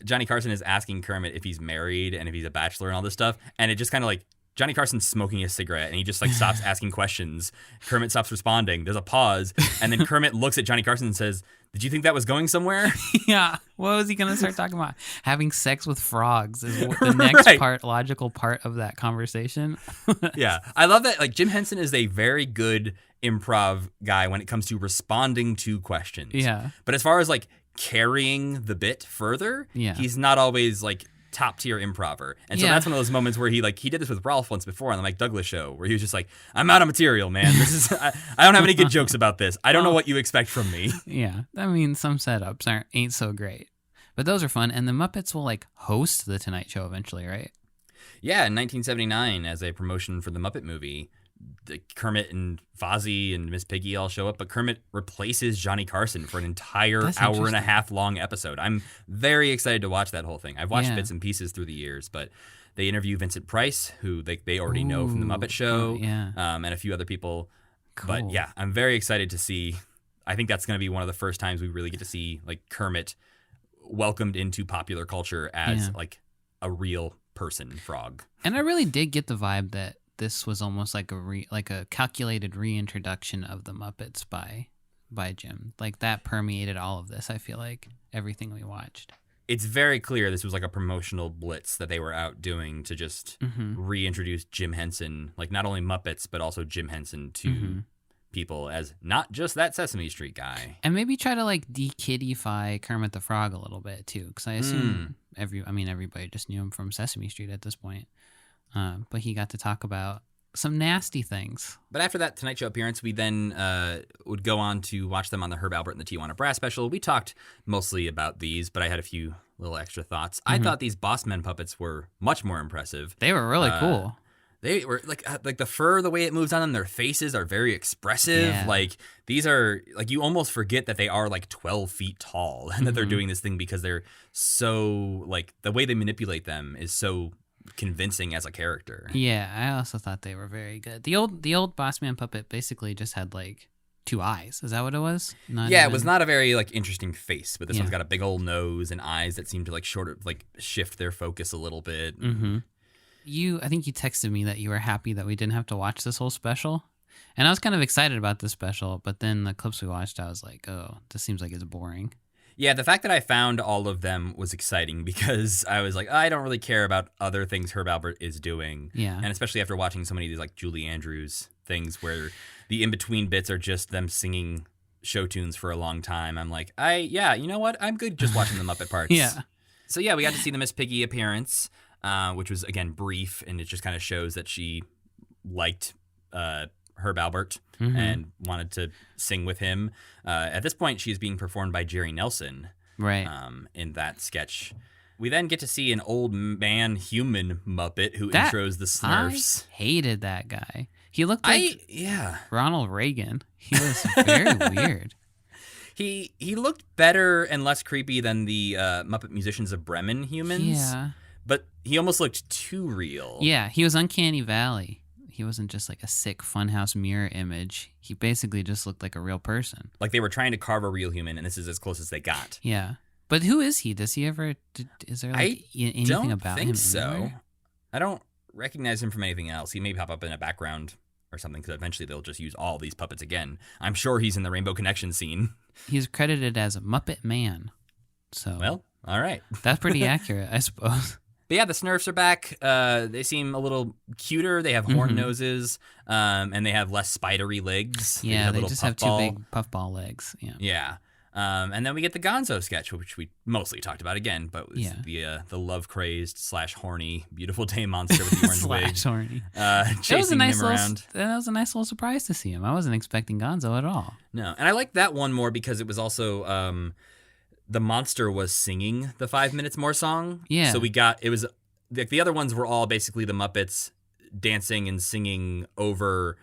Speaker 2: Johnny Carson is asking Kermit if he's married and if he's a bachelor and all this stuff, and it just kind of like, Johnny Carson's smoking a cigarette, and he just like stops asking questions. Kermit stops responding. There's a pause, and then Kermit looks at Johnny Carson and says, "Did you think that was going somewhere?"
Speaker 3: Yeah. What was he going to start talking about? Having sex with frogs is the next logical part of that conversation.
Speaker 2: Yeah. I love that. Like, Jim Henson is a very good improv guy when it comes to responding to questions.
Speaker 3: Yeah.
Speaker 2: But as far as like carrying the bit further, he's not always like top tier improver. And so that's one of those moments where he did this with Ralph once before on the Mike Douglas show, where he was just like, I'm out of material, man. This is I don't have any good jokes about this. I don't know what you expect from me.
Speaker 3: Yeah. I mean, some setups ain't so great. But those are fun. And the Muppets will like host the Tonight Show eventually, right?
Speaker 2: Yeah, in 1979 as a promotion for the Muppet movie. Kermit and Fozzie and Miss Piggy all show up, but Kermit replaces Johnny Carson for an entire hour and a half long episode. I'm very excited to watch that whole thing. I've watched bits and pieces through the years, but they interview Vincent Price, who they already know from the Muppet Show, and a few other people. Cool. But yeah, I'm very excited to see. I think that's going to be one of the first times we really get to see like Kermit welcomed into popular culture as like a real person frog.
Speaker 3: And I really did get the vibe that this was almost like a calculated reintroduction of the Muppets by Jim. Like, that permeated all of this, I feel like, everything we watched.
Speaker 2: It's very clear this was like a promotional blitz that they were out doing to just reintroduce Jim Henson, like not only Muppets, but also Jim Henson to people as not just that Sesame Street guy.
Speaker 3: And maybe try to like de-kiddify Kermit the Frog a little bit too, because I assume everybody just knew him from Sesame Street at this point. But he got to talk about some nasty things.
Speaker 2: But after that Tonight Show appearance, we then would go on to watch them on the Herb Alpert and the Tijuana Brass special. We talked mostly about these, but I had a few little extra thoughts. I thought these Boss Men puppets were much more impressive.
Speaker 3: They were really cool.
Speaker 2: They were like the fur, the way it moves on them, their faces are very expressive. Yeah. Like, these are like, you almost forget that they are like 12 feet tall and that they're doing this thing because they're so like, the way they manipulate them is so convincing as a character.
Speaker 3: Yeah, I also thought they were very good. The old Boss Man puppet basically just had like 2 eyes. Is that what it was?
Speaker 2: It was not a very like interesting face, but this one's got a big old nose and eyes that seem to like shift their focus a little bit.
Speaker 3: I think you texted me that you were happy that we didn't have to watch this whole special. And I was kind of excited about this special, but then the clips we watched, I was like, oh, this seems like it's boring.
Speaker 2: Yeah, the fact that I found all of them was exciting because I was like, I don't really care about other things Herb Alpert is doing.
Speaker 3: Yeah.
Speaker 2: And especially after watching so many of these like Julie Andrews things where the in-between bits are just them singing show tunes for a long time. I'm like, you know what? I'm good just watching the Muppet parts.
Speaker 3: Yeah.
Speaker 2: So yeah, we got to see the Miss Piggy appearance, which was, again, brief, and it just kind of shows that she liked Herb Alpert and wanted to sing with him. At this point, she's being performed by Jerry Nelson,
Speaker 3: right?
Speaker 2: In that sketch. We then get to see an old man human Muppet who intros the Smurfs.
Speaker 3: I hated that guy. He looked like Ronald Reagan. He was very weird.
Speaker 2: He looked better and less creepy than the Muppet Musicians of Bremen humans.
Speaker 3: Yeah.
Speaker 2: But he almost looked too real.
Speaker 3: Yeah, he was Uncanny Valley. He wasn't just like a sick funhouse mirror image. He basically just looked like a real person.
Speaker 2: Like they were trying to carve a real human, and this is as close as they got.
Speaker 3: Yeah. But who is he? Does he ever... Is there like anything about him?
Speaker 2: I don't think so. I don't recognize him from anything else. He may pop up in a background or something, because eventually they'll just use all these puppets again. I'm sure he's in the Rainbow Connection scene.
Speaker 3: He's credited as a Muppet Man. So
Speaker 2: Well, all right.
Speaker 3: that's pretty accurate, I suppose.
Speaker 2: But yeah, the Smurfs are back. They seem a little cuter. They have horn noses, and they have less spidery legs.
Speaker 3: Yeah, they just have two big puffball legs. Yeah.
Speaker 2: Yeah. And then we get the Gonzo sketch, which we mostly talked about again, but it's the love-crazed / horny Beautiful Day monster with the orange wig.
Speaker 3: / horny.
Speaker 2: Chasing him around.
Speaker 3: That was a nice little surprise to see him. I wasn't expecting Gonzo at all.
Speaker 2: No, and I like that one more because it was also the monster was singing the 5 minutes more song.
Speaker 3: Yeah.
Speaker 2: So it was like the other ones were all basically the Muppets dancing and singing over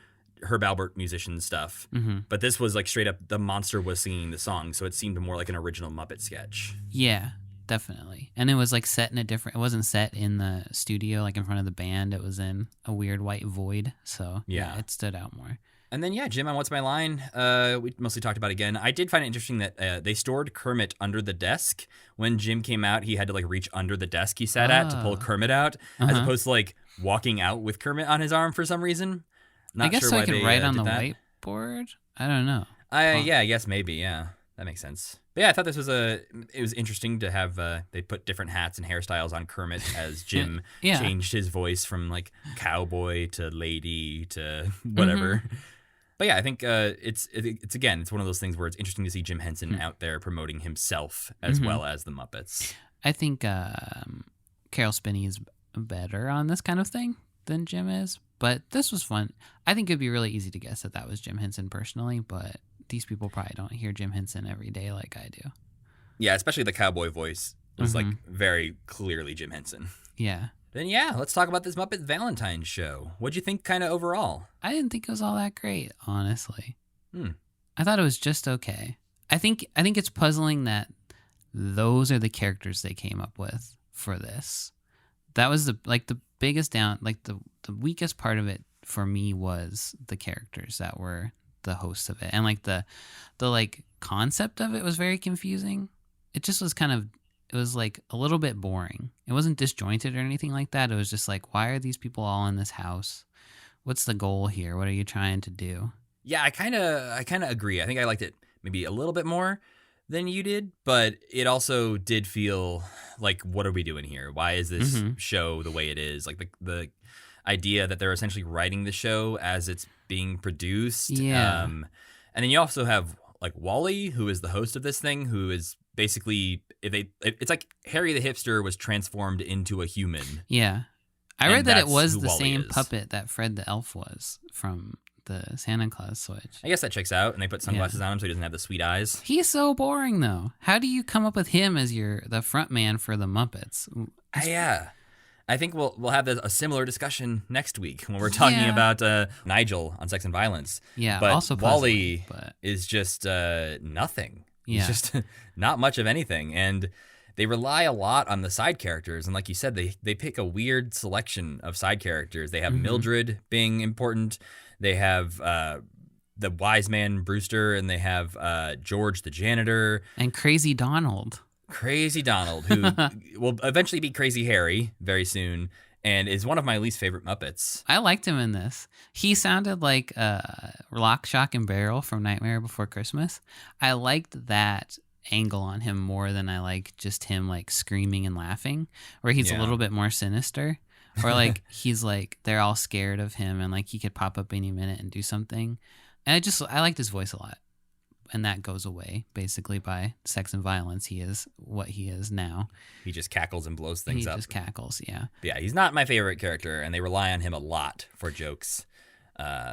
Speaker 2: Herb Alpert musician stuff. Mm-hmm. But this was like straight up the monster was singing the song. So it seemed more like an original Muppet sketch.
Speaker 3: Yeah, definitely. And it was like set in it wasn't set in the studio, like in front of the band. It was in a weird white void. So yeah it stood out more.
Speaker 2: And then, Jim on What's My Line, we mostly talked about again. I did find it interesting that they stored Kermit under the desk. When Jim came out, he had to, like, reach under the desk he sat at to pull Kermit out, as opposed to, like, walking out with Kermit on his arm for some reason. Not
Speaker 3: I guess
Speaker 2: sure
Speaker 3: so
Speaker 2: why
Speaker 3: I could
Speaker 2: they
Speaker 3: write on
Speaker 2: did
Speaker 3: the
Speaker 2: that.
Speaker 3: whiteboard? I don't know.
Speaker 2: Yeah, I guess maybe, yeah. That makes sense. But yeah, I thought this was it was interesting to have, they put different hats and hairstyles on Kermit as Jim changed his voice from, like, cowboy to lady to whatever. Mm-hmm. But yeah, I think it's one of those things where it's interesting to see Jim Henson out there promoting himself as well as the Muppets.
Speaker 3: I think Carol Spinney is better on this kind of thing than Jim is, but this was fun. I think it'd be really easy to guess that was Jim Henson personally, but these people probably don't hear Jim Henson every day like I do.
Speaker 2: Yeah, especially the cowboy voice was like very clearly Jim Henson.
Speaker 3: Yeah.
Speaker 2: Then let's talk about this Muppet Valentine show. What'd you think kind of overall?
Speaker 3: I didn't think it was all that great, honestly. I thought it was just okay. I think it's puzzling that those are the characters they came up with for this. That was the biggest the weakest part of it for me was the characters that were the hosts of it. And like the concept of it was very confusing. It just was it was like a little bit boring. It wasn't disjointed or anything like that. It was just like, why are these people all in this house? What's the goal here? What are you trying to do?
Speaker 2: Yeah, I kind of agree. I think I liked it maybe a little bit more than you did, but it also did feel like, what are we doing here? Why is this show the way it is? Like the idea that they're essentially writing the show as it's being produced.
Speaker 3: Yeah.
Speaker 2: And then you also have like Wally, who is the host of this thing, who is basically it's like Harry the hipster was transformed into a human.
Speaker 3: Yeah. I read that it was the
Speaker 2: Wally
Speaker 3: same
Speaker 2: is.
Speaker 3: puppet that Fred the elf was from the Santa Claus switch.
Speaker 2: I guess that checks out, and they put sunglasses on him so he doesn't have the sweet eyes.
Speaker 3: He's so boring, though. How do you come up with him as the front man for the Muppets?
Speaker 2: Yeah. I think we'll have a similar discussion next week when we're talking about Nigel on Sex and Violence.
Speaker 3: Yeah,
Speaker 2: but
Speaker 3: also
Speaker 2: Wally
Speaker 3: puzzling,
Speaker 2: is just nothing.
Speaker 3: Yeah.
Speaker 2: He's just not much of anything. And they rely a lot on the side characters. And like you said, they pick a weird selection of side characters. They have Mildred being important. They have the wise man Brewster, and they have George the janitor.
Speaker 3: And Crazy Donald.
Speaker 2: Crazy Donald, who will eventually be Crazy Harry very soon, and is one of my least favorite Muppets.
Speaker 3: I liked him in this. He sounded like Lock, Shock, and Barrel from Nightmare Before Christmas. I liked that angle on him more than I like just him like screaming and laughing, where he's a little bit more sinister. Or like he's like they're all scared of him, and like he could pop up any minute and do something. And I liked his voice a lot. And that goes away, basically, by Sex and Violence. He is what he is now.
Speaker 2: He just cackles and blows things up.
Speaker 3: He just cackles, yeah.
Speaker 2: Yeah, he's not my favorite character, and they rely on him a lot for jokes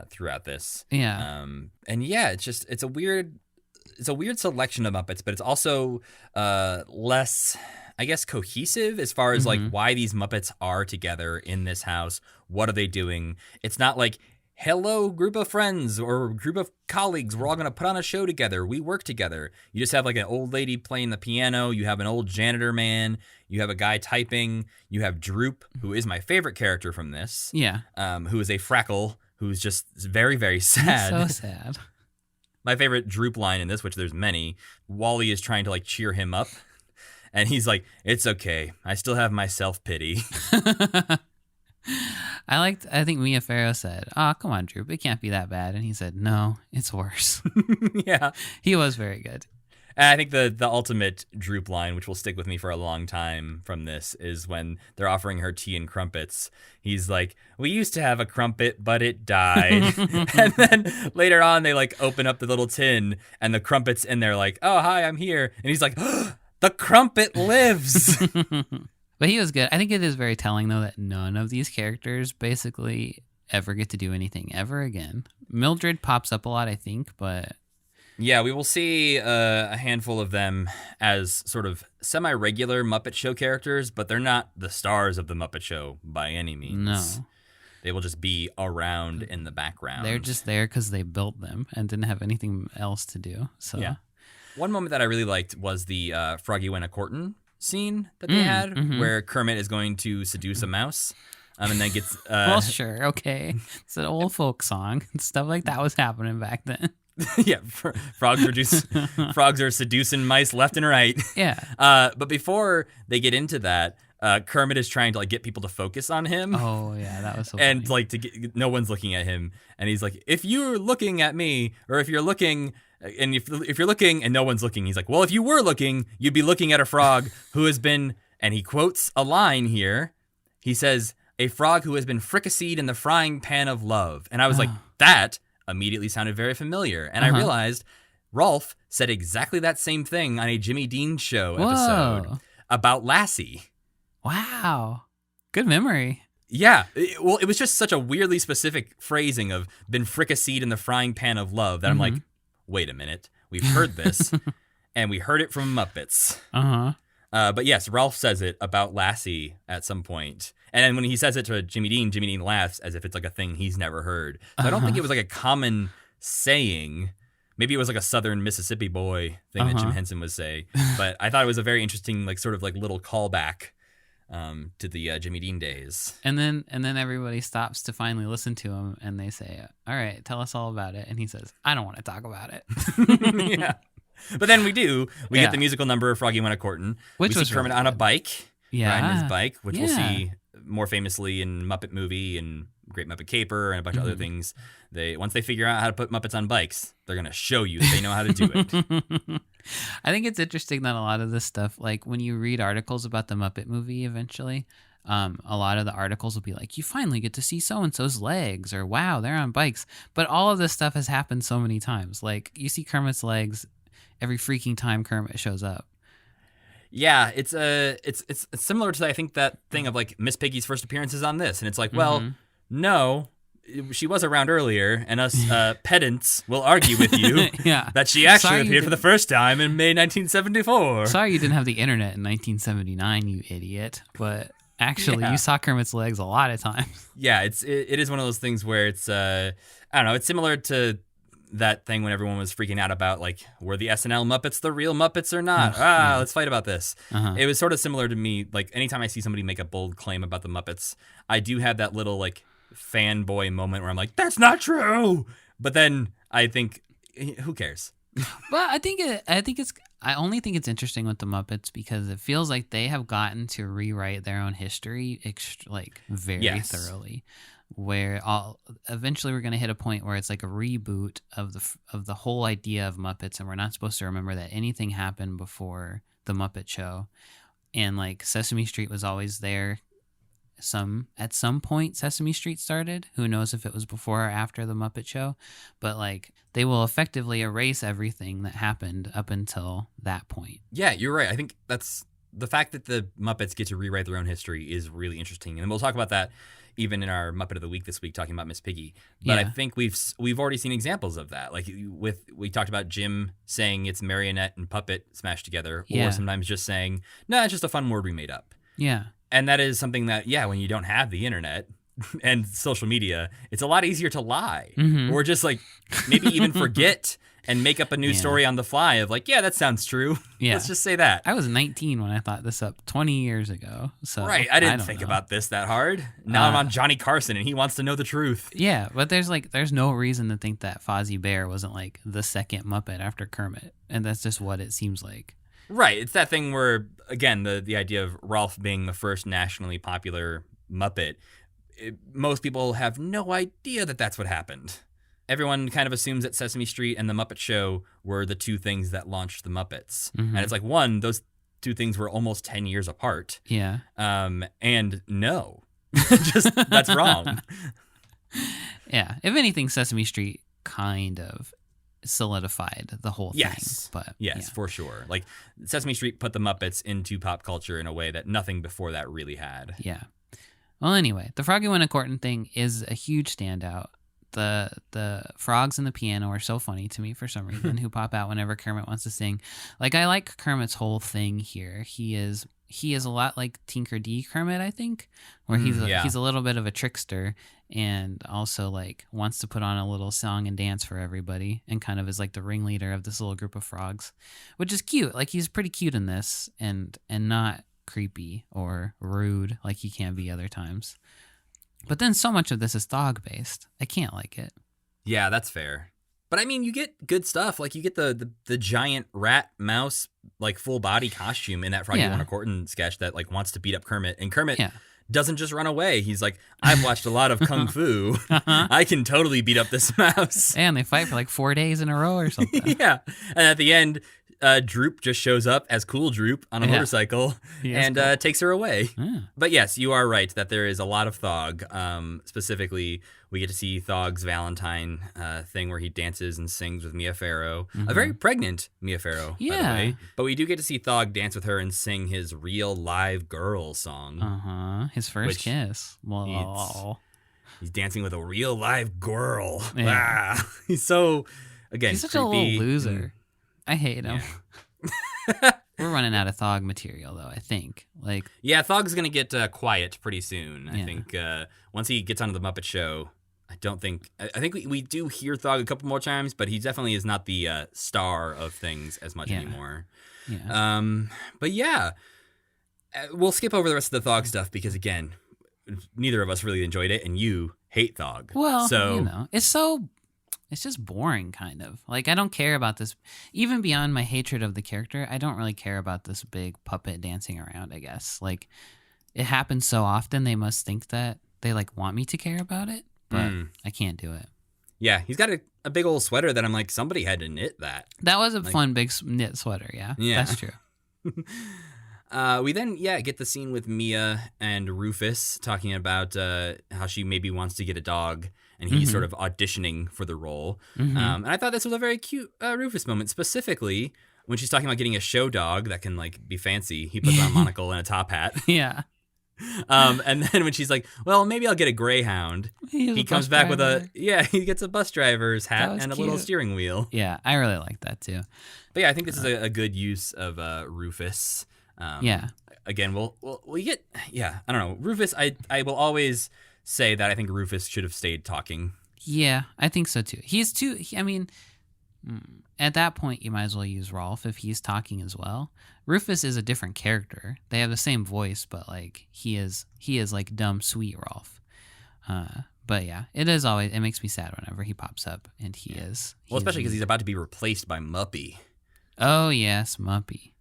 Speaker 2: throughout this.
Speaker 3: Yeah.
Speaker 2: And yeah, it's a weird selection of Muppets, but it's also less, I guess, cohesive as far as like why these Muppets are together in this house. What are they doing? It's not like, hello, group of friends or group of colleagues. We're all going to put on a show together. We work together. You just have like an old lady playing the piano. You have an old janitor man. You have a guy typing. You have Droop, who is my favorite character from this.
Speaker 3: Yeah.
Speaker 2: Who is a freckle, who's just very, very sad.
Speaker 3: So sad.
Speaker 2: My favorite Droop line in this, which there's many, Wally is trying to like cheer him up. And he's like, it's okay. I still have my self-pity.
Speaker 3: I think Mia Farrow said, "Oh, come on, Droop, it can't be that bad." And he said, "No, it's worse."
Speaker 2: Yeah.
Speaker 3: He was very good.
Speaker 2: And I think the ultimate Droop line, which will stick with me for a long time from this, is when they're offering her tea and crumpets. He's like, "We used to have a crumpet, but it died." And then later on, they like open up the little tin and the crumpet's in there like, "Oh, hi, I'm here." And he's like, "Oh, the crumpet lives."
Speaker 3: But he was good. I think it is very telling, though, that none of these characters basically ever get to do anything ever again. Mildred pops up a lot, I think, but...
Speaker 2: Yeah, we will see a handful of them as sort of semi-regular Muppet Show characters, but they're not the stars of the Muppet Show by any means.
Speaker 3: No.
Speaker 2: They will just be around in the background.
Speaker 3: They're just there because they built them and didn't have anything else to do. So
Speaker 2: yeah. One moment that I really liked was the Froggy Went a Courtin' scene that they had, where Kermit is going to seduce a mouse. And then gets...
Speaker 3: well, sure, okay. It's an old folk song. Stuff like that was happening back then.
Speaker 2: Yeah, frogs are seducing mice left and right.
Speaker 3: Yeah.
Speaker 2: But before they get into that, Kermit is trying to like get people to focus on him.
Speaker 3: Oh yeah, that was so
Speaker 2: and
Speaker 3: funny.
Speaker 2: like no one's looking at him, and he's like, "If you're looking at me, or if you're looking, and if you're looking and no one's looking," he's like, "Well, if you were looking, you'd be looking at a frog who has been," and he quotes a line here. He says, "A frog who has been fricasseed in the frying pan of love," and I was like, that immediately sounded very familiar, and I realized Rolf said exactly that same thing on a Jimmy Dean Show episode about Lassie.
Speaker 3: Wow, good memory.
Speaker 2: Yeah, it was just such a weirdly specific phrasing of "been fricasseed in the frying pan of love" that I'm like, wait a minute, we've heard this, and we heard it from Muppets. But yes, Ralph says it about Lassie at some point. And then when he says it to Jimmy Dean laughs as if it's like a thing he's never heard. So I don't think it was like a common saying. Maybe it was like a Southern Mississippi boy thing that Jim Henson would say. But I thought it was a very interesting, like sort of like little callback to the Jimmy Dean days.
Speaker 3: And then everybody stops to finally listen to him, and they say, "All right, tell us all about it." And he says, "I don't want to talk about it."
Speaker 2: Yeah. But then we do. We get the musical number of Froggy Went a Courtin'.
Speaker 3: Which
Speaker 2: we
Speaker 3: was
Speaker 2: see Kermit
Speaker 3: really
Speaker 2: on a
Speaker 3: good.
Speaker 2: bike.
Speaker 3: Yeah.
Speaker 2: Riding his bike, which we'll see more famously in Muppet Movie and Great Muppet Caper and a bunch of other things. Once they figure out how to put Muppets on bikes, they're going to show you that they know how to do it.
Speaker 3: I think it's interesting that a lot of this stuff, like when you read articles about the Muppet movie eventually, a lot of the articles will be like, "You finally get to see so-and-so's legs," or "Wow, they're on bikes." But all of this stuff has happened so many times. Like, you see Kermit's legs every freaking time Kermit shows up.
Speaker 2: Yeah, it's similar to, I think, that thing of like Miss Piggy's first appearances on this. And it's like, well, no, she was around earlier, and us pedants will argue with you that she actually appeared for the first time in May 1974.
Speaker 3: Sorry you didn't have the internet in 1979, you idiot. But actually, you saw Kermit's legs a lot of times. Yeah,
Speaker 2: it is one of those things where it's, I don't know, it's similar to that thing when everyone was freaking out about, like, were the SNL Muppets the real Muppets or not? Let's fight about this. It was sort of similar to me. Like, anytime I see somebody make a bold claim about the Muppets, I do have that little, like, fanboy moment where I'm like, that's not true. But then I think, who cares?
Speaker 3: Well, I only think it's interesting with the Muppets because it feels like they have gotten to rewrite their own history, very thoroughly. Where eventually we're going to hit a point where it's like a reboot of the whole idea of Muppets, and we're not supposed to remember that anything happened before the Muppet Show. And like Sesame Street was always there. At some point Sesame Street started. Who knows if it was before or after the Muppet Show, but like they will effectively erase everything that happened up until that point.
Speaker 2: Yeah, you're right. I think that's the fact that the Muppets get to rewrite their own history is really interesting, and we'll talk about that even in our Muppet of the Week this week, talking about Miss Piggy. But I think we've already seen examples of that. Like we talked about Jim saying it's marionette and puppet smashed together, or sometimes just saying, no, it's just a fun word we made up.
Speaker 3: Yeah.
Speaker 2: And that is something that, when you don't have the internet and social media, it's a lot easier to lie. Or just like maybe even forget and make up a new story on the fly of like, that sounds true. Yeah. Let's just say that.
Speaker 3: I was 19 when I thought this up 20 years ago. So
Speaker 2: right. I didn't think about this that hard. Now I'm on Johnny Carson and he wants to know the truth.
Speaker 3: Yeah, but there's no reason to think that Fozzie Bear wasn't like the second Muppet after Kermit. And that's just what it seems like.
Speaker 2: Right. It's that thing where, again, the idea of Ralph being the first nationally popular Muppet, most people have no idea that that's what happened. Everyone kind of assumes that Sesame Street and the Muppet Show were the two things that launched the Muppets. And it's like, one, those two things were almost 10 years apart.
Speaker 3: Yeah.
Speaker 2: And no, just that's wrong.
Speaker 3: Yeah. If anything, Sesame Street kind of solidified the whole thing. But
Speaker 2: yes, for sure. Like Sesame Street put the Muppets into pop culture in a way that nothing before that really had.
Speaker 3: Yeah. Well, anyway, the Froggy Winnicortin thing is a huge standout. The frogs and the piano are so funny to me for some reason, who pop out whenever Kermit wants to sing. Like, I like Kermit's whole thing here. He is a lot like Tinker D Kermit, I think, where he's a little bit of a trickster and also like wants to put on a little song and dance for everybody and kind of is like the ringleader of this little group of frogs, which is cute. Like, he's pretty cute in this and not creepy or rude like he can be other times. But then so much of this is Thog based. I can't like it.
Speaker 2: Yeah, that's fair. But I mean, you get good stuff. Like, you get the giant rat mouse like full body costume in that Froggy Winnicortin sketch that like wants to beat up Kermit, and Kermit doesn't just run away. He's like, I've watched a lot of kung fu. I can totally beat up this mouse.
Speaker 3: And they fight for like 4 days in a row or something.
Speaker 2: Yeah, and at the end, Droop just shows up as Cool Droop on a motorcycle and takes her away. Yeah. But yes, you are right that there is a lot of Thog. Specifically, we get to see Thog's Valentine thing where he dances and sings with Mia Farrow. A very pregnant Mia Farrow, by the way. But we do get to see Thog dance with her and sing his real live girl song.
Speaker 3: His first kiss.
Speaker 2: He's dancing with a real live girl. Yeah. He's so, again,
Speaker 3: he's such
Speaker 2: creepy.
Speaker 3: a little loser. I hate him. Yeah. We're running out of Thog material, though, I think. Like,
Speaker 2: yeah, Thog's going to get quiet pretty soon. I think once he gets onto the Muppet Show, I think we do hear Thog a couple more times, but he definitely is not the star of things as much anymore. Yeah. But yeah, we'll skip over the rest of the Thog stuff because, again, neither of us really enjoyed it, and you hate Thog.
Speaker 3: Well, so, it's just boring, kind of. Like, I don't care about this. Even beyond my hatred of the character, I don't really care about this big puppet dancing around, I guess. Like, it happens so often, they must think that they, like, want me to care about it, but I can't do it.
Speaker 2: Yeah, he's got a big old sweater that I'm like, somebody had to knit that.
Speaker 3: That was a fun big knit sweater, yeah. That's true.
Speaker 2: We then, get the scene with Mia and Rufus talking about how she maybe wants to get a dog, and he's sort of auditioning for the role. And I thought this was a very cute Rufus moment, specifically when she's talking about getting a show dog that can like be fancy. He puts on a monocle and a top hat.
Speaker 3: Yeah.
Speaker 2: And then when she's like, well, maybe I'll get a greyhound, he comes back with he gets a bus driver's hat and a little steering wheel.
Speaker 3: Yeah, I really like that too.
Speaker 2: But yeah, I think this is a good use of Rufus. Again, we'll get, I don't know. Rufus, I will always say that I think Rufus should have stayed talking.
Speaker 3: Yeah, I think so too. At that point, you might as well use Rolf if he's talking as well. Rufus is a different character. They have the same voice, but like he is like dumb, sweet Rolf. But yeah, it makes me sad whenever he pops up and he is.
Speaker 2: Well, especially because he's about to be replaced by Muppy.
Speaker 3: Oh yes, Muppy.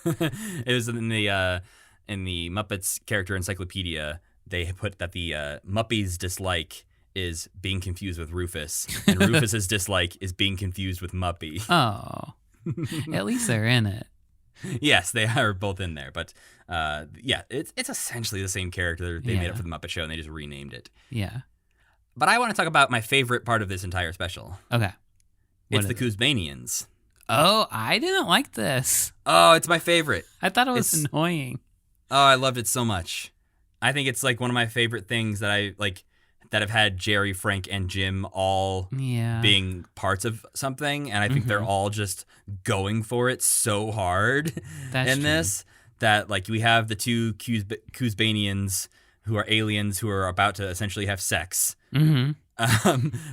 Speaker 2: It was in the Muppets character encyclopedia. They put that the Muppy's dislike is being confused with Rufus, and Rufus's dislike is being confused with Muppy.
Speaker 3: Oh, at least they're in it.
Speaker 2: Yes, they are both in there, but it's essentially the same character they made up for the Muppet Show, and they just renamed it.
Speaker 3: Yeah.
Speaker 2: But I want to talk about my favorite part of this entire special.
Speaker 3: Okay.
Speaker 2: It's the Kuzbanians.
Speaker 3: Oh, I didn't like this.
Speaker 2: Oh, it's my favorite.
Speaker 3: I thought it was annoying.
Speaker 2: Oh, I loved it so much. I think it's like one of my favorite things that I like that have had Jerry, Frank, and Jim all being parts of something, and I think they're all just going for it so hard this that like we have the two Kuzbanians who are aliens who are about to essentially have sex.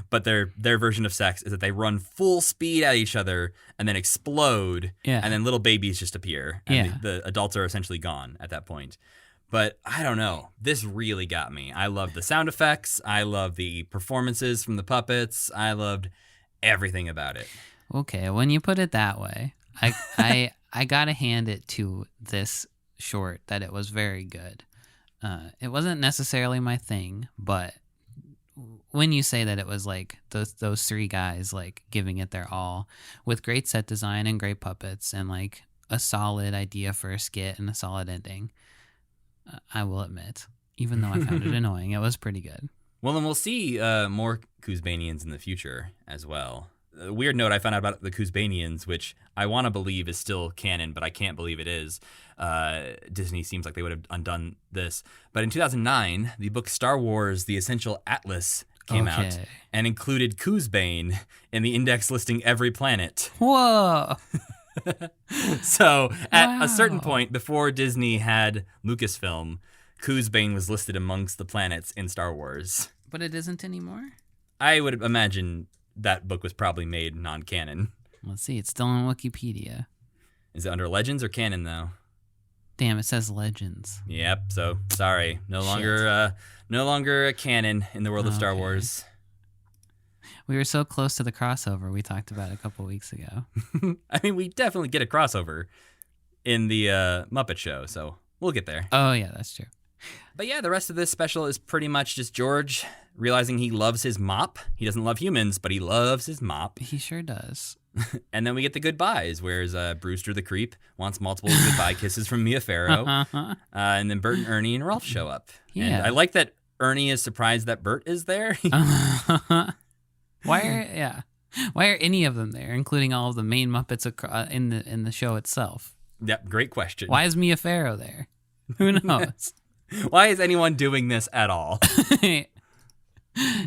Speaker 2: But their version of sex is that they run full speed at each other and then explode, and then little babies just appear, and the adults are essentially gone at that point. But I don't know. This really got me. I love the sound effects. I love the performances from the puppets. I loved everything about it.
Speaker 3: Okay, when you put it that way, I gotta hand it to this short that it was very good. it wasn't necessarily my thing, but when you say that it was like those three guys like giving it their all with great set design and great puppets and like a solid idea for a skit and a solid ending, I will admit, even though I found it annoying, it was pretty good.
Speaker 2: Well, then we'll see more Kuzbanians in the future as well. A weird note I found out about the Kuzbanians, which I want to believe is still canon, but I can't believe it is. Disney seems like they would have undone this. But in 2009, the book Star Wars: The Essential Atlas came out and included Kuzbane in the index listing every planet.
Speaker 3: Whoa!
Speaker 2: So at a certain point before Disney had Lucasfilm, Kuzbane was listed amongst the planets in Star Wars.
Speaker 3: But it isn't anymore?
Speaker 2: I would imagine that book was probably made non-canon.
Speaker 3: Let's see. It's still on Wikipedia.
Speaker 2: Is it under Legends or canon, though?
Speaker 3: Damn, it says Legends.
Speaker 2: Yep. So sorry, no longer a canon in the world of Star Wars.
Speaker 3: We were so close to the crossover we talked about a couple weeks ago.
Speaker 2: I mean, we definitely get a crossover in the Muppet Show, so we'll get there.
Speaker 3: Oh yeah, that's true.
Speaker 2: But yeah, the rest of this special is pretty much just George realizing he loves his mop. He doesn't love humans, but he loves his mop.
Speaker 3: He sure does.
Speaker 2: And then we get the goodbyes, whereas Brewster the Creep wants multiple goodbye kisses from Mia Farrow. And then Bert and Ernie and Ralph show up.
Speaker 3: Yeah.
Speaker 2: And I like that Ernie is surprised that Bert is there.
Speaker 3: Why are any of them there, including all of the main Muppets in the show itself?
Speaker 2: Yep, great question.
Speaker 3: Why is Mia Farrow there? Who knows?
Speaker 2: Why is anyone doing this at all?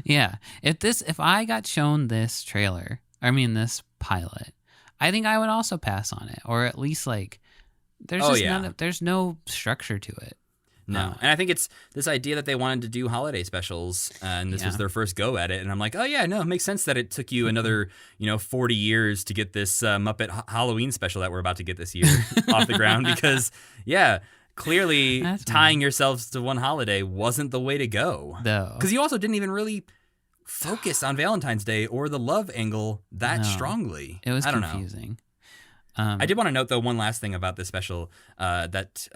Speaker 3: Yeah. If I got shown this this pilot, I think I would also pass on it, or at least like there's no structure to it.
Speaker 2: No. And I think it's this idea that they wanted to do holiday specials, and this was their first go at it. And I'm like, oh, yeah, no, it makes sense that it took you another, 40 years to get this Muppet Halloween special that we're about to get this year off the ground. Because, yeah, clearly tying yourselves to one holiday wasn't the way to go.
Speaker 3: No.
Speaker 2: Because you also didn't even really focus on Valentine's Day or the love angle that strongly.
Speaker 3: It was
Speaker 2: Know.
Speaker 3: confusing.
Speaker 2: I did want to note, though, one last thing about this special that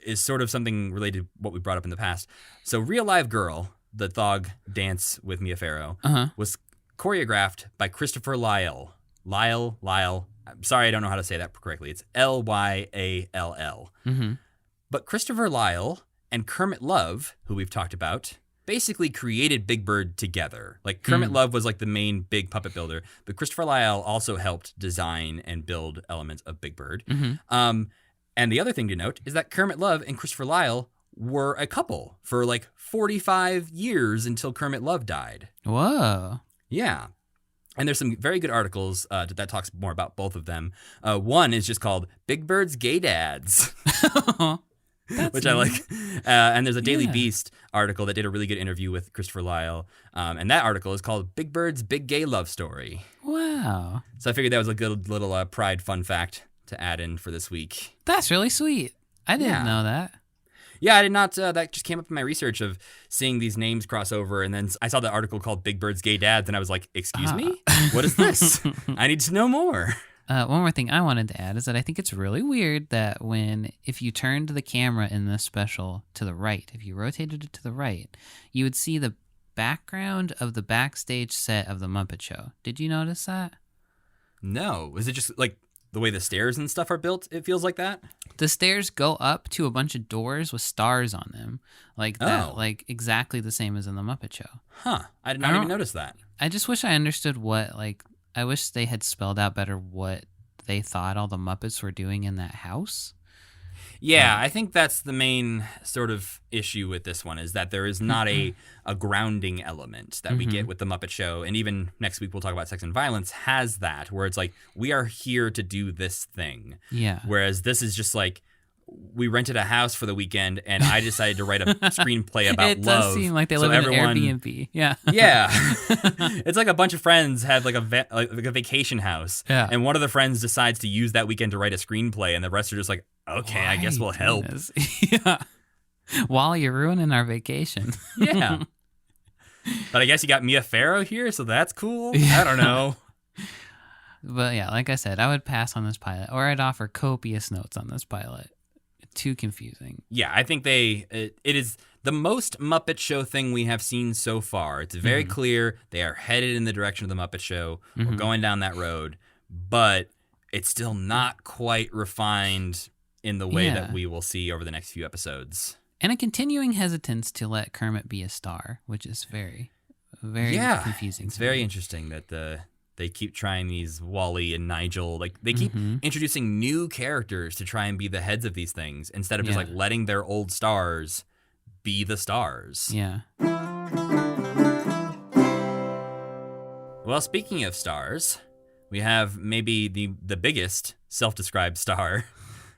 Speaker 2: is sort of something related to what we brought up in the past. So Real Live Girl, the Thog dance with Mia Farrow, was choreographed by Christopher Lyle. Lyle. I'm sorry, I don't know how to say that correctly. It's Lyall.
Speaker 3: Mm-hmm.
Speaker 2: But Christopher Lyle and Kermit Love, who we've talked about, basically created Big Bird together. Like Kermit Love was like the main big puppet builder, but Christopher Lyle also helped design and build elements of Big Bird.
Speaker 3: Mm-hmm.
Speaker 2: And the other thing to note is that Kermit Love and Christopher Lyle were a couple for like 45 years until Kermit Love died.
Speaker 3: Whoa.
Speaker 2: Yeah. And there's some very good articles that talks more about both of them. One is just called Big Bird's Gay Dads. Which I like. And there's a Daily Beast article that did a really good interview with Christopher Lyle. And that article is called Big Bird's Big Gay Love Story.
Speaker 3: Wow. So
Speaker 2: I figured that was a good little Pride fun fact to add in for this week.
Speaker 3: That's really sweet. I didn't know that.
Speaker 2: Yeah, I did not. That just came up in my research of seeing these names cross over. And then I saw the article called Big Bird's Gay Dads. And I was like, excuse me? What is this? I need to know more.
Speaker 3: One more thing I wanted to add is that I think it's really weird that if you turned the camera in this special to the right, if you rotated it to the right, you would see the background of the backstage set of the Muppet Show. Did you notice that?
Speaker 2: No. Is it just like the way the stairs and stuff are built? It feels like that?
Speaker 3: The stairs go up to a bunch of doors with stars on them. Like that, like exactly the same as in the Muppet Show.
Speaker 2: Huh. I did not even notice that.
Speaker 3: I just wish I understood I wish they had spelled out better what they thought all the Muppets were doing in that house.
Speaker 2: Yeah, I think that's the main sort of issue with this one is that there is not a grounding element that we get with the Muppet Show. And even next week we'll talk about Sex and Violence has that, where it's like, we are here to do this thing.
Speaker 3: Yeah.
Speaker 2: Whereas this is just like, we rented a house for the weekend, and I decided to write a screenplay about love.
Speaker 3: It does seem like they live in an Airbnb. Yeah.
Speaker 2: Yeah. It's like a bunch of friends had like a vacation house, and one of the friends decides to use that weekend to write a screenplay, and the rest are just like, okay, I guess we'll help.
Speaker 3: Yeah. While you're ruining our vacation.
Speaker 2: Yeah. But I guess you got Mia Farrow here, so that's cool. Yeah. I don't know.
Speaker 3: But yeah, like I said, I would pass on this pilot, or I'd offer copious notes on this pilot. too confusing.
Speaker 2: Yeah, I think it is the most Muppet Show thing we have seen so far. It's very clear they are headed in the direction of the Muppet Show. We're going down that road, but it's still not quite refined in the way that we will see over the next few episodes.
Speaker 3: And a continuing hesitance to let Kermit be a star, which is very, very confusing.
Speaker 2: It's very interesting that they keep trying these Wally and Nigel. Like, they keep introducing new characters to try and be the heads of these things instead of just like letting their old stars be the stars.
Speaker 3: Yeah.
Speaker 2: Well, speaking of stars, we have maybe the biggest self-described star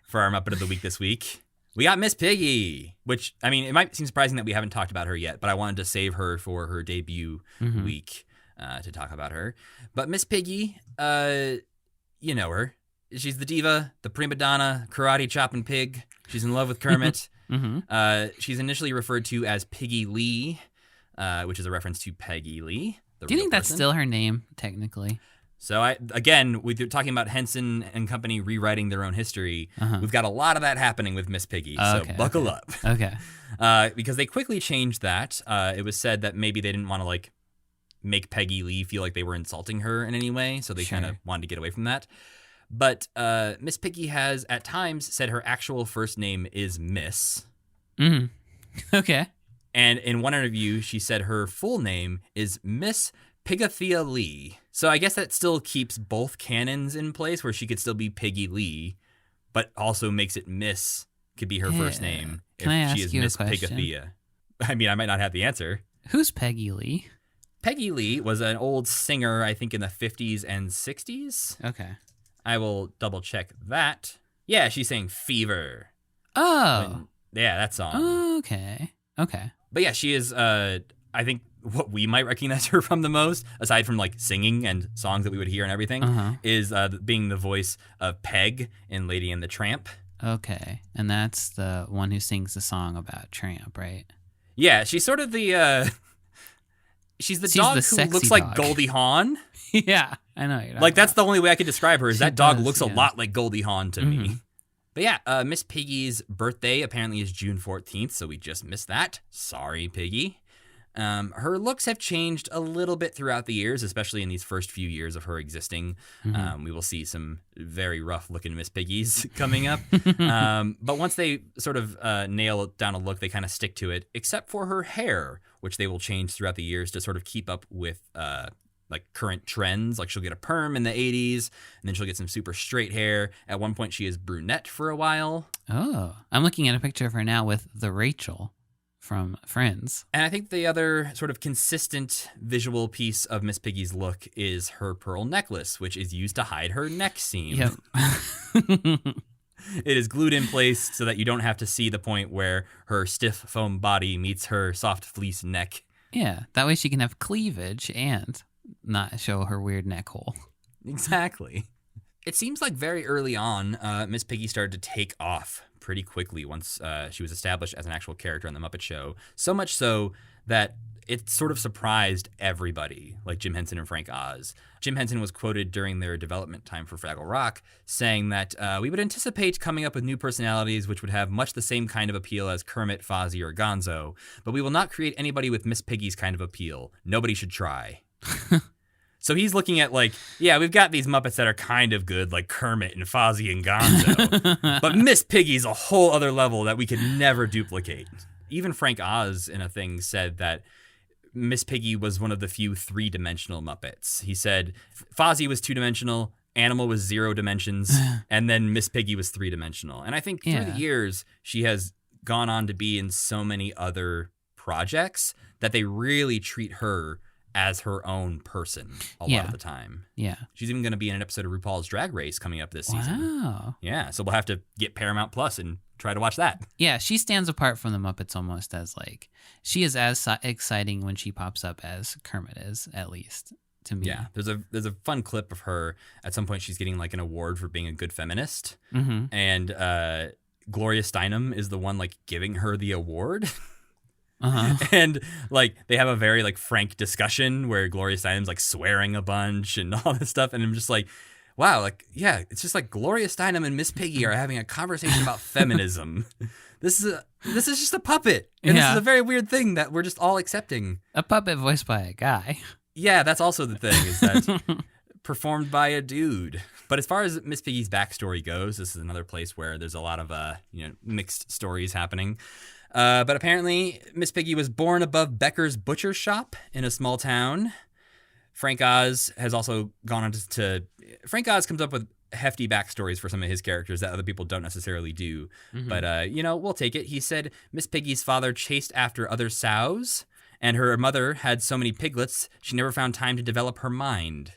Speaker 2: for our Muppet of the Week this week. We got Miss Piggy, which, I mean, it might seem surprising that we haven't talked about her yet, but I wanted to save her for her debut week to talk about her. But Miss Piggy, you know her. She's the diva, the prima donna, karate chopping pig. She's in love with Kermit. She's initially referred to as Piggy Lee, which is a reference to Peggy Lee.
Speaker 3: Do you think that's still her name, technically?
Speaker 2: So we're talking about Henson and company rewriting their own history. We've got a lot of that happening with Miss Piggy, so buckle up.
Speaker 3: Okay.
Speaker 2: Because they quickly changed that. It was said that maybe they didn't want to like make Peggy Lee feel like they were insulting her in any way, so they kind of wanted to get away from that. But Miss Piggy has at times said her actual first name is Miss.
Speaker 3: Okay.
Speaker 2: And in one interview, she said her full name is Miss Pigathea Lee. So I guess that still keeps both canons in place where she could still be Piggy Lee, but also makes it Miss could be her first name if she is Miss Pigathea. I mean, I might not have the answer.
Speaker 3: Who's Peggy Lee?
Speaker 2: Peggy Lee was an old singer, I think, in the 50s and 60s.
Speaker 3: Okay.
Speaker 2: I will double check that. Yeah, she's saying Fever.
Speaker 3: Oh.
Speaker 2: Yeah, that song.
Speaker 3: Okay.
Speaker 2: But yeah, she is, I think, what we might recognize her from the most, aside from like singing and songs that we would hear and everything, is being the voice of Peg in Lady and the Tramp.
Speaker 3: Okay. And that's the one who sings the song about Tramp, right?
Speaker 2: Yeah, she's sort of the, she's the dog who looks
Speaker 3: dog.
Speaker 2: like Goldie Hawn.
Speaker 3: Yeah, I know.
Speaker 2: Like, that's the only way I could describe her, is that dog looks a lot like Goldie Hawn to me. But yeah, Miss Piggy's birthday apparently is June 14th, so we just missed that. Sorry, Piggy. Her looks have changed a little bit throughout the years, especially in these first few years of her existing. We will see some very rough-looking Miss Piggies coming up. But once they sort of nail down a look, they kind of stick to it, except for her hair, which they will change throughout the years to sort of keep up with like current trends. Like, she'll get a perm in the 80s, and then she'll get some super straight hair. At one point, she is brunette for a while.
Speaker 3: Oh, I'm looking at a picture of her now with the Rachel from Friends.
Speaker 2: And I think the other sort of consistent visual piece of Miss Piggy's look is her pearl necklace, which is used to hide her neck seam.
Speaker 3: Yep.
Speaker 2: It is glued in place so that you don't have to see the point where her stiff foam body meets her soft fleece neck.
Speaker 3: Yeah, that way she can have cleavage and not show her weird neck hole.
Speaker 2: Exactly. It seems like very early on, Miss Piggy started to take off pretty quickly once she was established as an actual character on The Muppet Show. So much so that it sort of surprised everybody, like Jim Henson and Frank Oz. Jim Henson was quoted during their development time for Fraggle Rock saying that we would anticipate coming up with new personalities which would have much the same kind of appeal as Kermit, Fozzie, or Gonzo, but we will not create anybody with Miss Piggy's kind of appeal. Nobody should try. So he's looking at like, yeah, we've got these Muppets that are kind of good, like Kermit and Fozzie and Gonzo, but Miss Piggy's a whole other level that we could never duplicate. Even Frank Oz in a thing said that Miss Piggy was one of the few three-dimensional Muppets. He said Fozzie was two-dimensional, Animal was 0 dimensions, and then Miss Piggy was three-dimensional. And I think through the years, she has gone on to be in so many other projects that they really treat her as her own person a lot of the time. Yeah. She's even going to be in an episode of RuPaul's Drag Race coming up this season.
Speaker 3: Wow.
Speaker 2: Yeah, so we'll have to get Paramount Plus and try to watch that.
Speaker 3: Yeah, she stands apart from the Muppets almost as like, she is as exciting when she pops up as Kermit is, at least to me.
Speaker 2: Yeah, there's a fun clip of her. At some point, she's getting like an award for being a good feminist. And Gloria Steinem is the one like giving her the award. And like they have a very like frank discussion where Gloria Steinem's like swearing a bunch and all this stuff, and I'm just like, wow, like, yeah, it's just like Gloria Steinem and Miss Piggy are having a conversation about feminism. This is just a puppet. And this is a very weird thing that we're just all accepting.
Speaker 3: A puppet voiced by a guy.
Speaker 2: Yeah, that's also the thing, is that performed by a dude. But as far as Miss Piggy's backstory goes, this is another place where there's a lot of mixed stories happening. But apparently, Miss Piggy was born above Becker's butcher shop in a small town. Frank Oz has also gone on to Frank Oz comes up with hefty backstories for some of his characters that other people don't necessarily do. Mm-hmm. But, we'll take it. He said Miss Piggy's father chased after other sows, and her mother had so many piglets, she never found time to develop her mind.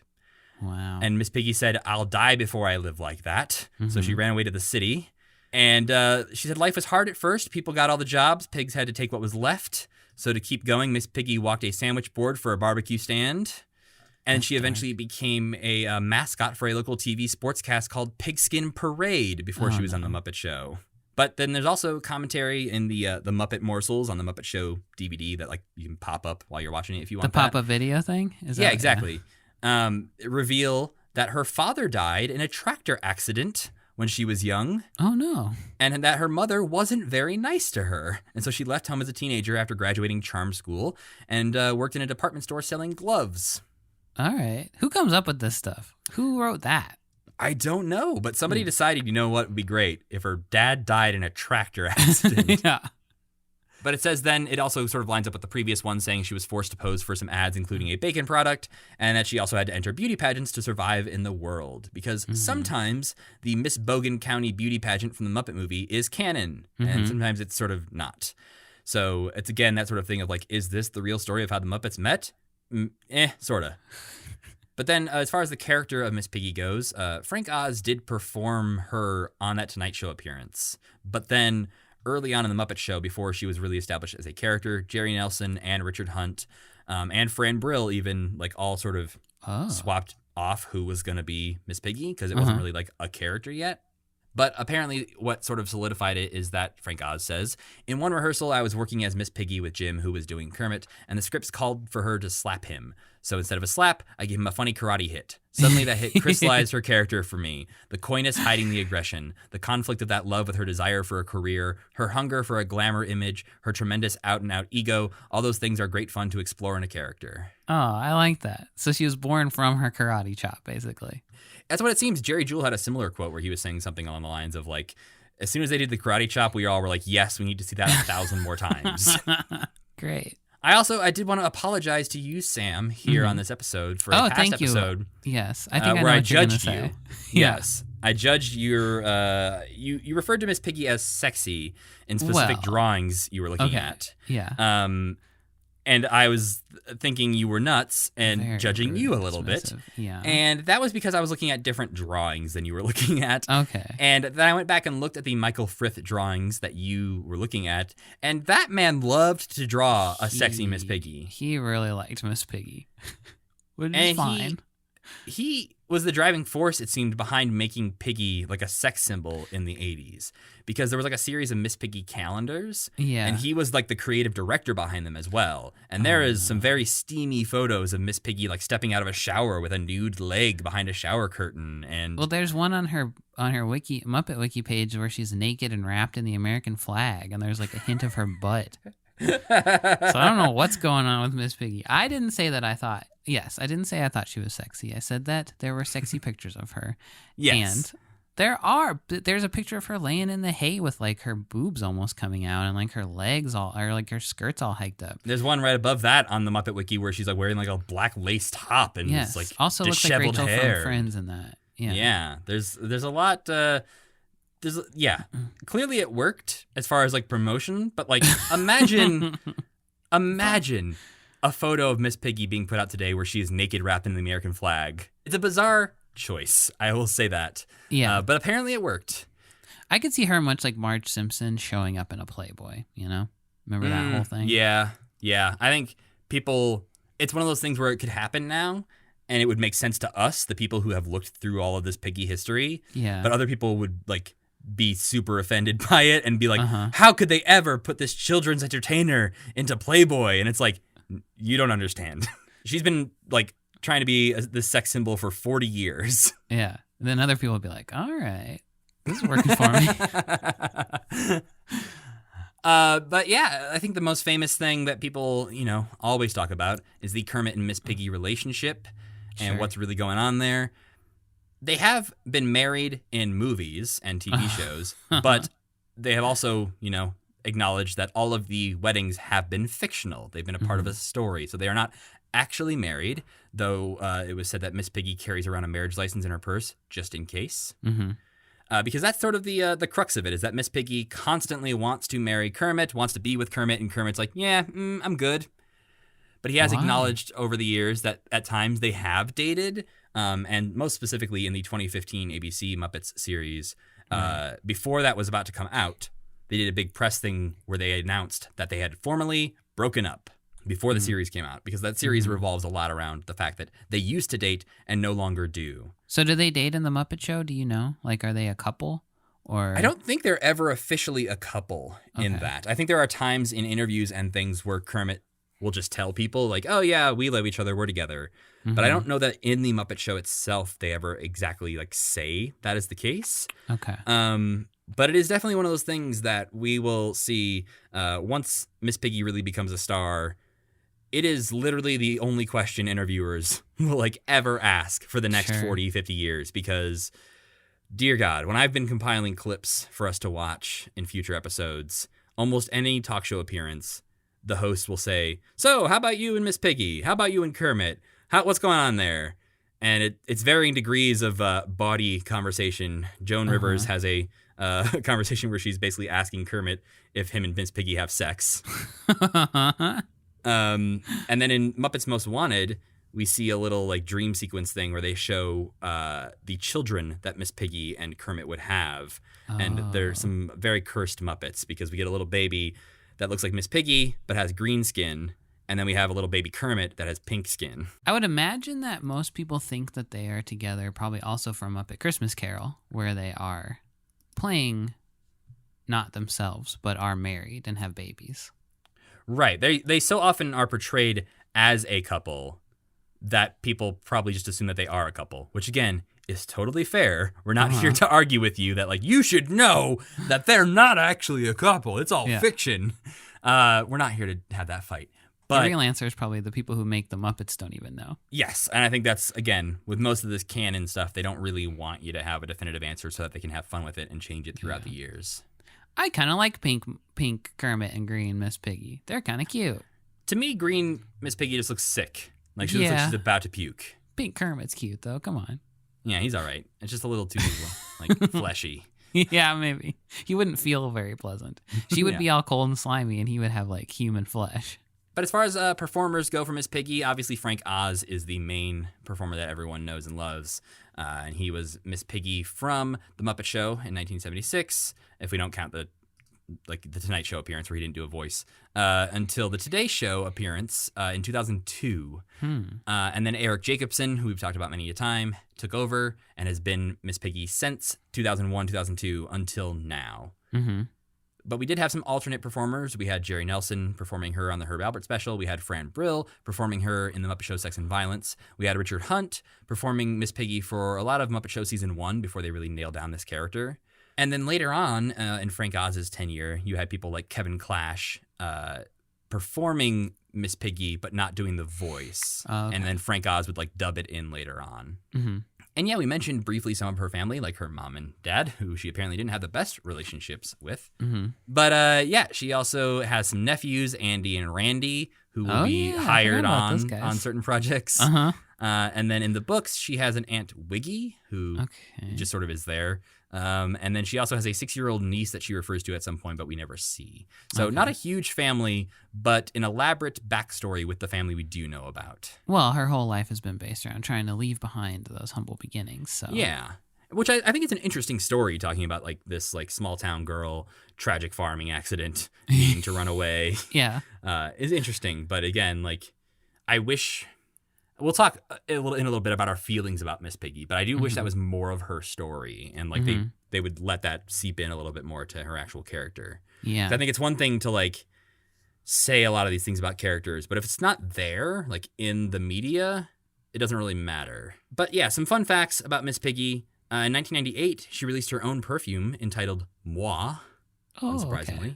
Speaker 3: Wow.
Speaker 2: And Miss Piggy said, I'll die before I live like that. Mm-hmm. So she ran away to the city. And she said life was hard at first. People got all the jobs. Pigs had to take what was left. So to keep going, Miss Piggy walked a sandwich board for a barbecue stand. And she eventually became a mascot for a local TV sportscast called Pigskin Parade before she was on the Muppet Show. But then there's also commentary in the Muppet Morsels on the Muppet Show DVD that you can pop up while you're watching it if you want.
Speaker 3: The pop-up video thing?
Speaker 2: Yeah, exactly. Reveal that her father died in a tractor accident when she was young.
Speaker 3: Oh, no.
Speaker 2: And that her mother wasn't very nice to her. And so she left home as a teenager after graduating charm school and worked in a department store selling gloves.
Speaker 3: All right. Who comes up with this stuff? Who wrote that?
Speaker 2: I don't know, but somebody decided, you know what would be great if her dad died in a tractor accident.
Speaker 3: Yeah.
Speaker 2: But it says then it also sort of lines up with the previous one saying she was forced to pose for some ads, including a bacon product, and that she also had to enter beauty pageants to survive in the world. Because sometimes the Miss Bogan County beauty pageant from the Muppet movie is canon, and sometimes it's sort of not. So it's, again, that sort of thing of is this the real story of how the Muppets met? Sort of. But then as far as the character of Miss Piggy goes, Frank Oz did perform her on that Tonight Show appearance. But then early on in the Muppet Show, before she was really established as a character, Jerry Nelson and Richard Hunt and Fran Brill even all sort of swapped off who was going to be Miss Piggy because it wasn't really a character yet. But apparently what sort of solidified it is that Frank Oz says, in one rehearsal, I was working as Miss Piggy with Jim, who was doing Kermit, and the scripts called for her to slap him. So instead of a slap, I gave him a funny karate hit. Suddenly that hit crystallized her character for me. The coyness hiding the aggression, the conflict of that love with her desire for a career, her hunger for a glamour image, her tremendous out-and-out ego, all those things are great fun to explore in a character.
Speaker 3: Oh, I like that. So she was born from her karate chop, basically.
Speaker 2: That's what it seems. Jerry Jewell had a similar quote where he was saying something along the lines of as soon as they did the karate chop, we all were yes, we need to see that 1,000 more times.
Speaker 3: Great.
Speaker 2: I did want to apologize to you, Sam, here on this episode for a past episode.
Speaker 3: Yes, I think I know
Speaker 2: where
Speaker 3: what you're gonna
Speaker 2: judged you.
Speaker 3: say.
Speaker 2: Yes, I judged your. You referred to Miss Piggy as sexy in specific drawings you were looking at.
Speaker 3: Yeah.
Speaker 2: And I was thinking you were nuts and
Speaker 3: Very
Speaker 2: judging
Speaker 3: rude,
Speaker 2: you a little bit.
Speaker 3: Yeah.
Speaker 2: And that was because I was looking at different drawings than you were looking at.
Speaker 3: Okay.
Speaker 2: And then I went back and looked at the Michael Frith drawings that you were looking at. And that man loved to draw a sexy Miss Piggy.
Speaker 3: He really liked Miss Piggy. Which is
Speaker 2: And
Speaker 3: fine.
Speaker 2: He was the driving force, it seemed, behind making Piggy a sex symbol in the 80s. Because there was a series of Miss Piggy calendars.
Speaker 3: Yeah.
Speaker 2: And he was the creative director behind them as well. And there is some very steamy photos of Miss Piggy stepping out of a shower with a nude leg behind a shower curtain. And
Speaker 3: Well, there's one on her Muppet Wiki page where she's naked and wrapped in the American flag, and there's a hint of her butt. So I don't know what's going on with Miss Piggy. I didn't say that I thought. Yes, I didn't say I thought she was sexy. I said that there were sexy pictures of her.
Speaker 2: Yes.
Speaker 3: And there's a picture of her laying in the hay with her boobs almost coming out and her legs her skirts all hiked up.
Speaker 2: There's one right above that on the Muppet Wiki where she's wearing a black lace top and
Speaker 3: yes.
Speaker 2: it's
Speaker 3: also looks like
Speaker 2: disheveled
Speaker 3: Rachel
Speaker 2: hair.
Speaker 3: from Friends in that. Yeah.
Speaker 2: Yeah. There's a lot. Clearly it worked as far as promotion, but imagine a photo of Miss Piggy being put out today where she is naked wrapped in the American flag. It's a bizarre choice, I will say that.
Speaker 3: Yeah.
Speaker 2: But apparently it worked.
Speaker 3: I could see her much like Marge Simpson showing up in a Playboy, Remember that whole thing?
Speaker 2: Yeah. I think it's one of those things where it could happen now, and it would make sense to us, the people who have looked through all of this Piggy history.
Speaker 3: Yeah.
Speaker 2: But other people would be super offended by it and be how could they ever put this children's entertainer into Playboy? And it's you don't understand. She's been trying to be the sex symbol for 40 years.
Speaker 3: Yeah. Then other people will be like, all right, this is working for me.
Speaker 2: But yeah, I think the most famous thing that people, always talk about is the Kermit and Miss Piggy relationship and
Speaker 3: Sure.
Speaker 2: what's really going on there. They have been married in movies and TV shows, but they have also, acknowledged that all of the weddings have been fictional. They've been a part of a story. So they are not actually married, though it was said that Miss Piggy carries around a marriage license in her purse just in case.
Speaker 3: Mm-hmm.
Speaker 2: Because that's sort of the crux of it, is that Miss Piggy constantly wants to marry Kermit, wants to be with Kermit, and Kermit's like, yeah, I'm good. But he has
Speaker 3: Why?
Speaker 2: acknowledged over the years that at times they have dated, and most specifically in the 2015 ABC Muppets series. Before that was about to come out, they did a big press thing where they announced that they had formally broken up before the series came out, because that series revolves a lot around the fact that they used to date and no longer do.
Speaker 3: So do they date in the Muppet Show? Do you know? Like, are they a couple? Or
Speaker 2: I don't think they're ever officially a couple in
Speaker 3: Okay.
Speaker 2: that. I think there are times in interviews and things where Kermit will just tell people, like, oh, yeah, we love each other, we're together. But I don't know that in the Muppet Show itself they ever exactly, say that is the case.
Speaker 3: Okay.
Speaker 2: But it is definitely one of those things that we will see once Miss Piggy really becomes a star. It is literally the only question interviewers will ever ask for the next
Speaker 3: Sure.
Speaker 2: 40, 50 years, because dear God, when I've been compiling clips for us to watch in future episodes, almost any talk show appearance, the host will say, so how about you and Miss Piggy? How about you and Kermit? What's going on there? And it's varying degrees of body conversation. Joan Rivers has a conversation where she's basically asking Kermit if him and Miss Piggy have sex. And then in Muppets Most Wanted, we see a little dream sequence thing where they show the children that Miss Piggy and Kermit would have. And there's some very cursed Muppets, because we get a little baby that looks like Miss Piggy but has green skin. And then we have a little baby Kermit that has pink skin.
Speaker 3: I would imagine that most people think that they are together, probably also from Muppet Christmas Carol, where they are playing not themselves, but are married and have babies.
Speaker 2: Right. They so often are portrayed as a couple that people probably just assume that they are a couple, which again is totally fair. We're not here to argue with you that you should know that they're not actually a couple. It's all fiction. We're not here to have that fight. But
Speaker 3: The real answer is probably the people who make the Muppets don't even know.
Speaker 2: yes, and I think that's, again, with most of this canon stuff, they don't really want you to have a definitive answer so that they can have fun with it and change it throughout the years.
Speaker 3: I kind of like pink Kermit and green Miss Piggy. They're kind of cute.
Speaker 2: To me, green Miss Piggy just looks sick. She looks like she's about to puke.
Speaker 3: Pink Kermit's cute, though. Come on.
Speaker 2: Yeah, he's all right. It's just a little too, fleshy.
Speaker 3: Yeah, maybe. He wouldn't feel very pleasant. She would
Speaker 2: Yeah.
Speaker 3: be all cold and slimy, and he would have, human flesh.
Speaker 2: But as far as performers go for Miss Piggy, obviously Frank Oz is the main performer that everyone knows and loves. And he was Miss Piggy from The Muppet Show in 1976, if we don't count the Tonight Show appearance where he didn't do a voice, until the Today Show appearance in 2002. And then Eric Jacobson, who we've talked about many a time, took over and has been Miss Piggy since 2001, 2002 until now.
Speaker 3: Mm-hmm.
Speaker 2: But we did have some alternate performers. We had Jerry Nelson performing her on the Herb Alpert special. We had Fran Brill performing her in the Muppet Show Sex and Violence. We had Richard Hunt performing Miss Piggy for a lot of Muppet Show Season 1 before they really nailed down this character. And then later on, in Frank Oz's tenure, you had people like Kevin Clash performing Miss Piggy but not doing the voice.
Speaker 3: Okay.
Speaker 2: And then Frank Oz would dub it in later on.
Speaker 3: Mm-hmm.
Speaker 2: And yeah, we mentioned briefly some of her family, like her mom and dad, who she apparently didn't have the best relationships with.
Speaker 3: Mm-hmm.
Speaker 2: But yeah, she also has some nephews, Andy and Randy, who will be
Speaker 3: I
Speaker 2: hired
Speaker 3: forgot about those
Speaker 2: on
Speaker 3: guys.
Speaker 2: certain projects.
Speaker 3: Uh-huh.
Speaker 2: And then in the books, she has an Aunt Wiggy, who
Speaker 3: Okay.
Speaker 2: just sort of is there. And then she also has a 6-year-old niece that she refers to at some point, but we never see. So
Speaker 3: Okay.
Speaker 2: not a huge family, but an elaborate backstory with the family we do know about.
Speaker 3: Well, her whole life has been based around trying to leave behind those humble beginnings. So
Speaker 2: Yeah. Which I think it's an interesting story, talking about this small town girl, tragic farming accident, needing to run away.
Speaker 3: Yeah.
Speaker 2: Is interesting. But again, I wish we'll talk in a little bit about our feelings about Miss Piggy, but I do wish that was more of her story, and they would let that seep in a little bit more to her actual character.
Speaker 3: Yeah.
Speaker 2: 'Cause I think it's one thing to say a lot of these things about characters, but if it's not there, in the media, it doesn't really matter. But yeah, some fun facts about Miss Piggy. In 1998, she released her own perfume entitled Moi, unsurprisingly.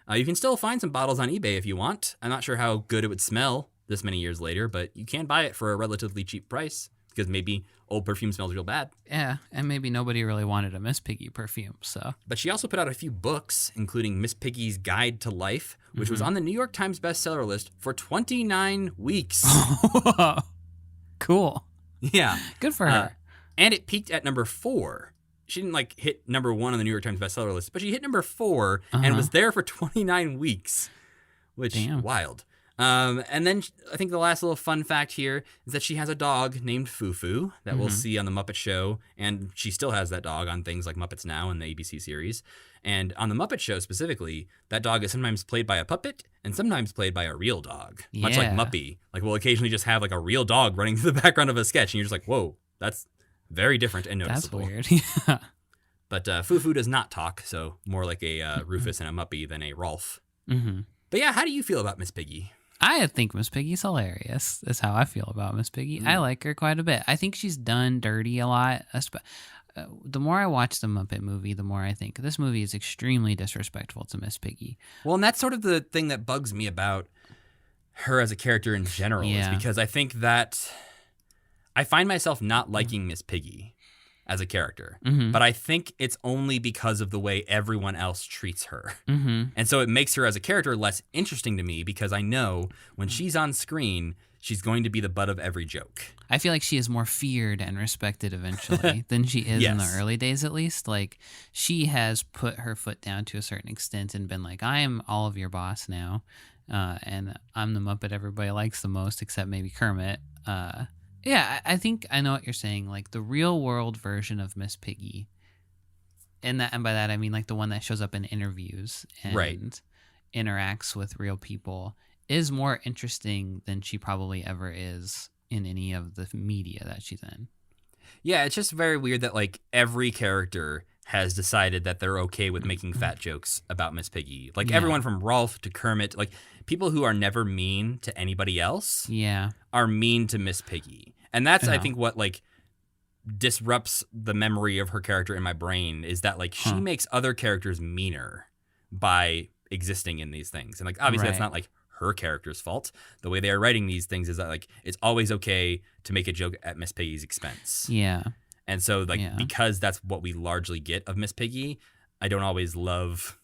Speaker 3: Okay.
Speaker 2: You can still find some bottles on eBay if you want. I'm not sure how good it would smell this many years later, but you can buy it for a relatively cheap price because maybe old perfume smells real bad.
Speaker 3: Yeah, and maybe nobody really wanted a Miss Piggy perfume, so.
Speaker 2: But she also put out a few books, including Miss Piggy's Guide to Life, which was on the New York Times bestseller list for 29 weeks.
Speaker 3: Cool.
Speaker 2: Yeah.
Speaker 3: Good for her.
Speaker 2: And it peaked at number 4. She didn't hit number 1 on the New York Times bestseller list, but she hit number 4 and was there for 29 weeks, which wild. And then I think the last little fun fact here is that she has a dog named Fufu that we'll see on the Muppet Show, and she still has that dog on things like Muppets Now and the ABC series. And on the Muppet Show specifically, that dog is sometimes played by a puppet and sometimes played by a real dog, much like Muppy. Like we'll occasionally just have like a real dog running through the background of a sketch, and you're just like, whoa, that's very different and noticeable.
Speaker 3: That's weird. Yeah.
Speaker 2: But Fufu does not talk, so more like a Rufus and a Muppy than a Rolf. Mm-hmm. But yeah, how do you feel about Miss Piggy?
Speaker 3: I think Miss Piggy's hilarious. That's how I feel about Miss Piggy. I like her quite a bit. I think she's done dirty a lot. The more I watch the Muppet movie, the more I think this movie is extremely disrespectful to Miss Piggy.
Speaker 2: Well, and that's sort of the thing that bugs me about her as a character in general, is because I think that I find myself not liking Miss Piggy as a character, but I think it's only because of the way everyone else treats her. And so it makes her as a character less interesting to me because I know when she's on screen, she's going to be the butt of every joke.
Speaker 3: I feel like she is more feared and respected eventually than she is in the early days, at least. Like, she has put her foot down to a certain extent and been like, I am all of your boss now, and I'm the Muppet everybody likes the most, except maybe Kermit. Yeah, I think I know what you're saying. Like the real world version of Miss Piggy, and by that I mean like the one that shows up in interviews and interacts with real people, is more interesting than she probably ever is in any of the media that she's in.
Speaker 2: Yeah, it's just very weird that like every character has decided that they're okay with making fat jokes about Miss Piggy. Like everyone from Rolf to Kermit, like people who are never mean to anybody else are mean to Miss Piggy. And that's, I think, what like disrupts the memory of her character in my brain is that like she makes other characters meaner by existing in these things. And like obviously that's not like her character's fault. The way they are writing these things is that like it's always okay to make a joke at Miss Piggy's expense.
Speaker 3: Yeah.
Speaker 2: And so like because that's what we largely get of Miss Piggy, I don't always love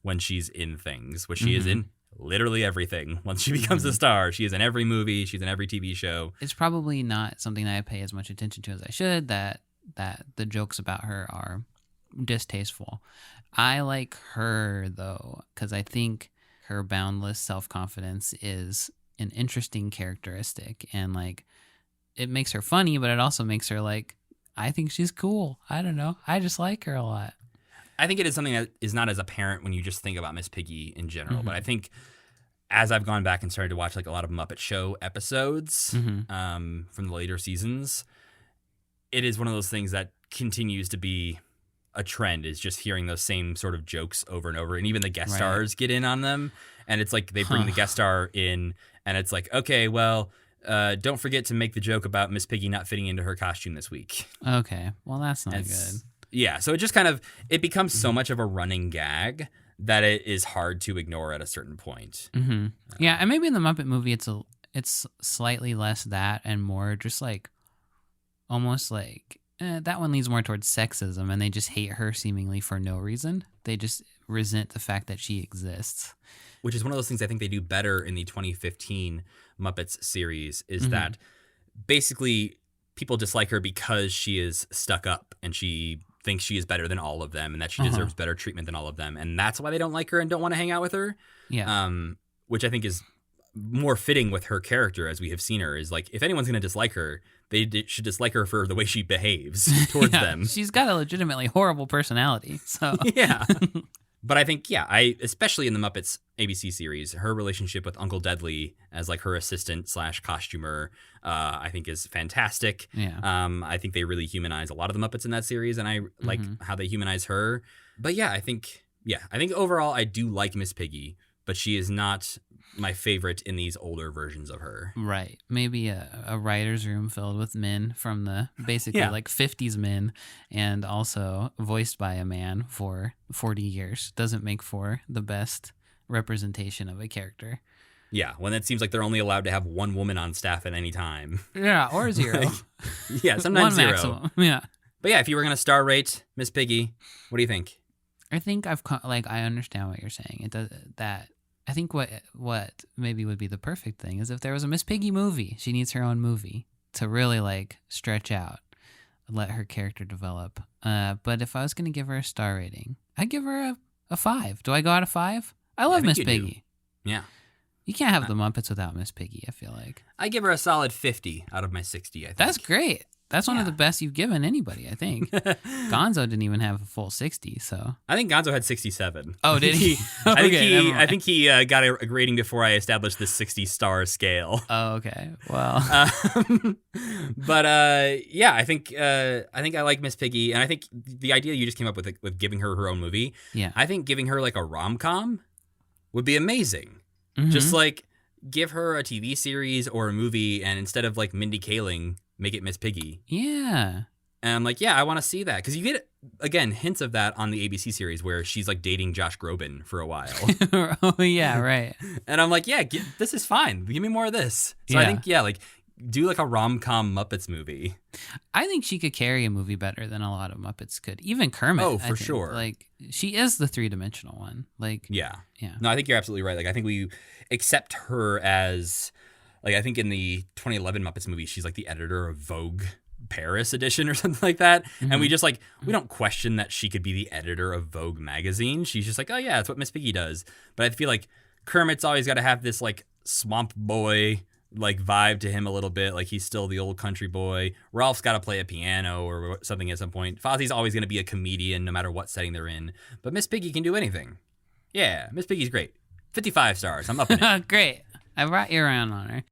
Speaker 2: when she's in things, which she is in literally everything. Once she becomes a star, she is in every movie, she's in every TV show.
Speaker 3: It's probably not something that I pay as much attention to as I should, that the jokes about her are distasteful. I like her though, because I think her boundless self-confidence is an interesting characteristic, and like it makes her funny, but it also makes her like, I think she's cool. I don't know. I just like her a lot.
Speaker 2: I think it is something that is not as apparent when you just think about Miss Piggy in general. But I think as I've gone back and started to watch like a lot of Muppet Show episodes from the later seasons, it is one of those things that continues to be a trend, is just hearing those same sort of jokes over and over. And even the guest stars get in on them. And it's like they bring the guest star in and it's like, okay, well, don't forget to make the joke about Miss Piggy not fitting into her costume this week.
Speaker 3: Okay. Well, that's not good.
Speaker 2: Yeah, so it just kind of, it becomes so much of a running gag that it is hard to ignore at a certain point.
Speaker 3: Yeah, and maybe in the Muppet movie it's slightly less that and more just like, almost like, that one leans more towards sexism, and they just hate her seemingly for no reason. They just resent the fact that she exists.
Speaker 2: Which is one of those things I think they do better in the 2015 Muppets series, is that basically people dislike her because she is stuck up and she thinks she is better than all of them and that she deserves better treatment than all of them. And that's why they don't like her and don't want to hang out with her. Yeah. Which I think is more fitting with her character as we have seen her, is like, if anyone's going to dislike her, they should dislike her for the way she behaves towards them.
Speaker 3: She's got a legitimately horrible personality. So
Speaker 2: yeah. But I think, especially in the Muppets ABC series, her relationship with Uncle Deadly as like her assistant / costumer, I think is fantastic. Yeah. I think they really humanize a lot of the Muppets in that series, and I like how they humanize her. But I think overall I do like Miss Piggy, but she is not my favorite in these older versions of her.
Speaker 3: Right. Maybe a writer's room filled with men from the basically like 50s men, and also voiced by a man for 40 years doesn't make for the best representation of a character.
Speaker 2: Yeah, when it seems like they're only allowed to have one woman on staff at any time.
Speaker 3: Yeah, or zero.
Speaker 2: Yeah, sometimes
Speaker 3: One
Speaker 2: zero.
Speaker 3: maximum. Yeah.
Speaker 2: But yeah, if you were going to star rate Miss Piggy, what do you think?
Speaker 3: I think I understand what you're saying. It does that. I think what maybe would be the perfect thing is if there was a Miss Piggy movie. She needs her own movie to really like stretch out, let her character develop. But if I was going to give her a star rating, I'd give her a 5. Do I go out of 5? I love Miss Piggy.
Speaker 2: Yeah.
Speaker 3: You can't have the Muppets without Miss Piggy, I feel like.
Speaker 2: I give her a solid 50 out of my 60, I think.
Speaker 3: That's great. That's one of the best you've given anybody, I think. Gonzo didn't even have a full 60, so.
Speaker 2: I think Gonzo had 67.
Speaker 3: Oh, did he?
Speaker 2: I think he got a grading before I established the 60-star scale.
Speaker 3: Oh, okay. Well.
Speaker 2: But yeah, I think I like Miss Piggy, and I think the idea you just came up with giving her own movie.
Speaker 3: Yeah.
Speaker 2: I think giving her like a rom-com would be amazing.
Speaker 3: Mm-hmm.
Speaker 2: Just like give her a TV series or a movie, and instead of like Mindy Kaling, make it Miss Piggy.
Speaker 3: Yeah.
Speaker 2: And I'm like, yeah, I want to see that. Because you get, again, hints of that on the ABC series where she's like dating Josh Groban for a while.
Speaker 3: Oh, yeah, right.
Speaker 2: And I'm like, yeah, this is fine. Give me more of this. So I think, like, do like a rom-com Muppets movie.
Speaker 3: I think she could carry a movie better than a lot of Muppets could. Even Kermit.
Speaker 2: Oh,
Speaker 3: I
Speaker 2: for
Speaker 3: think.
Speaker 2: sure.
Speaker 3: Like, she is the three-dimensional one. Like,
Speaker 2: Yeah.
Speaker 3: Yeah.
Speaker 2: No, I think you're absolutely right. Like, I think we accept her as, like, I think in the 2011 Muppets movie, she's like the editor of Vogue Paris edition or something like that. Mm-hmm. And we just like, we don't question that she could be the editor of Vogue magazine. She's just like, oh yeah, that's what Miss Piggy does. But I feel like Kermit's always got to have this like swamp boy like vibe to him a little bit. Like he's still the old country boy. Ralph's got to play a piano or something at some point. Fozzie's always going to be a comedian no matter what setting they're in. But Miss Piggy can do anything. Yeah, Miss Piggy's great. 55 stars. I'm up in it.
Speaker 3: Great. I brought you around on her.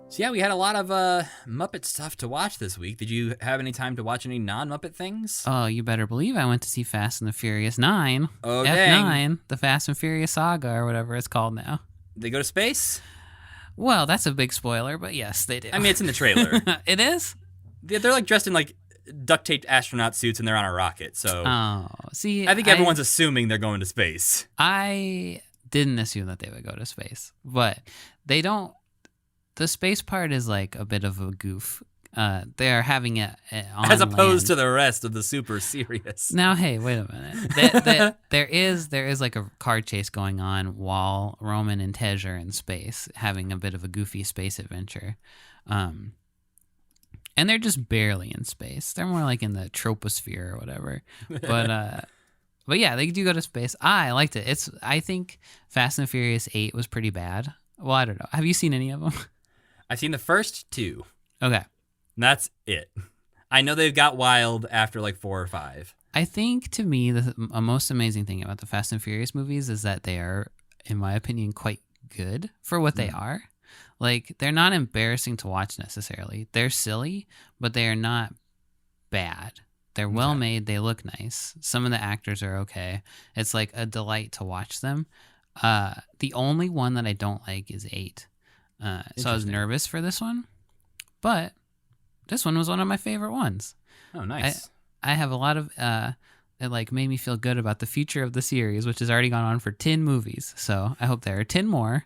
Speaker 2: So yeah, we had a lot of Muppet stuff to watch this week. Did you have any time to watch any non-Muppet things?
Speaker 3: Oh, you better believe I went to see Fast and the Furious 9.
Speaker 2: Oh,
Speaker 3: F9,
Speaker 2: dang.
Speaker 3: the Fast and Furious saga or whatever it's called now.
Speaker 2: They go to space?
Speaker 3: Well, that's a big spoiler, but yes, they do.
Speaker 2: I mean, it's in the trailer.
Speaker 3: It is?
Speaker 2: They're like dressed in like duct-taped astronaut suits and they're on a rocket. So
Speaker 3: Oh, see,
Speaker 2: I think everyone's assuming they're going to space.
Speaker 3: I didn't assume that they would go to space, but they don't. The space part is like a bit of a goof. They're having it on
Speaker 2: as opposed
Speaker 3: land.
Speaker 2: to the rest of the super serious.
Speaker 3: Now, hey, wait a minute. There is like a car chase going on while Roman and Tej are in space, having a bit of a goofy space adventure. And they're just barely in space. They're more like in the troposphere or whatever. But yeah, they do go to space. I liked it. I think Fast and Furious 8 was pretty bad. Well, I don't know. Have you seen any of them?
Speaker 2: I've seen the first 2.
Speaker 3: Okay.
Speaker 2: That's it. I know they've got wild after like 4 or 5.
Speaker 3: I think to me, the most amazing thing about the Fast and Furious movies is that they are, in my opinion, quite good for what they are. Like, they're not embarrassing to watch necessarily. They're silly, but they are not bad. They're well made. They look nice. Some of the actors are okay. It's like a delight to watch them. The only one that I don't like is 8. So I was nervous for this one, but this one was one of my favorite ones.
Speaker 2: Oh, nice.
Speaker 3: I have a lot of, it like made me feel good about the future of the series, which has already gone on for 10 movies. So I hope there are 10 more.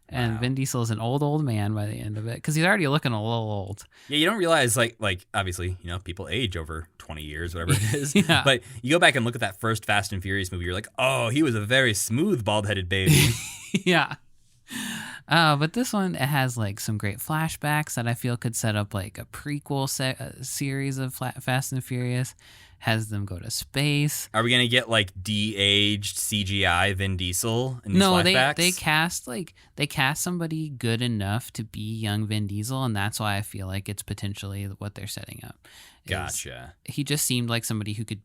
Speaker 3: And Vin Diesel is an old man by the end of it because he's already looking a little old.
Speaker 2: Yeah, you don't realize like obviously, you know, people age over 20 years, whatever it is.
Speaker 3: Yeah.
Speaker 2: But you go back and look at that first Fast and Furious movie, you're like, oh, he was a very smooth, bald-headed baby.
Speaker 3: Yeah. But this one, it has like some great flashbacks that I feel could set up like a prequel series of Fast and Furious. Has them go to space.
Speaker 2: Are we gonna get like de-aged CGI Vin Diesel in these flashbacks?
Speaker 3: they cast somebody good enough to be young Vin Diesel, and that's why I feel like it's potentially what they're setting up.
Speaker 2: Gotcha.
Speaker 3: He just seemed like somebody who could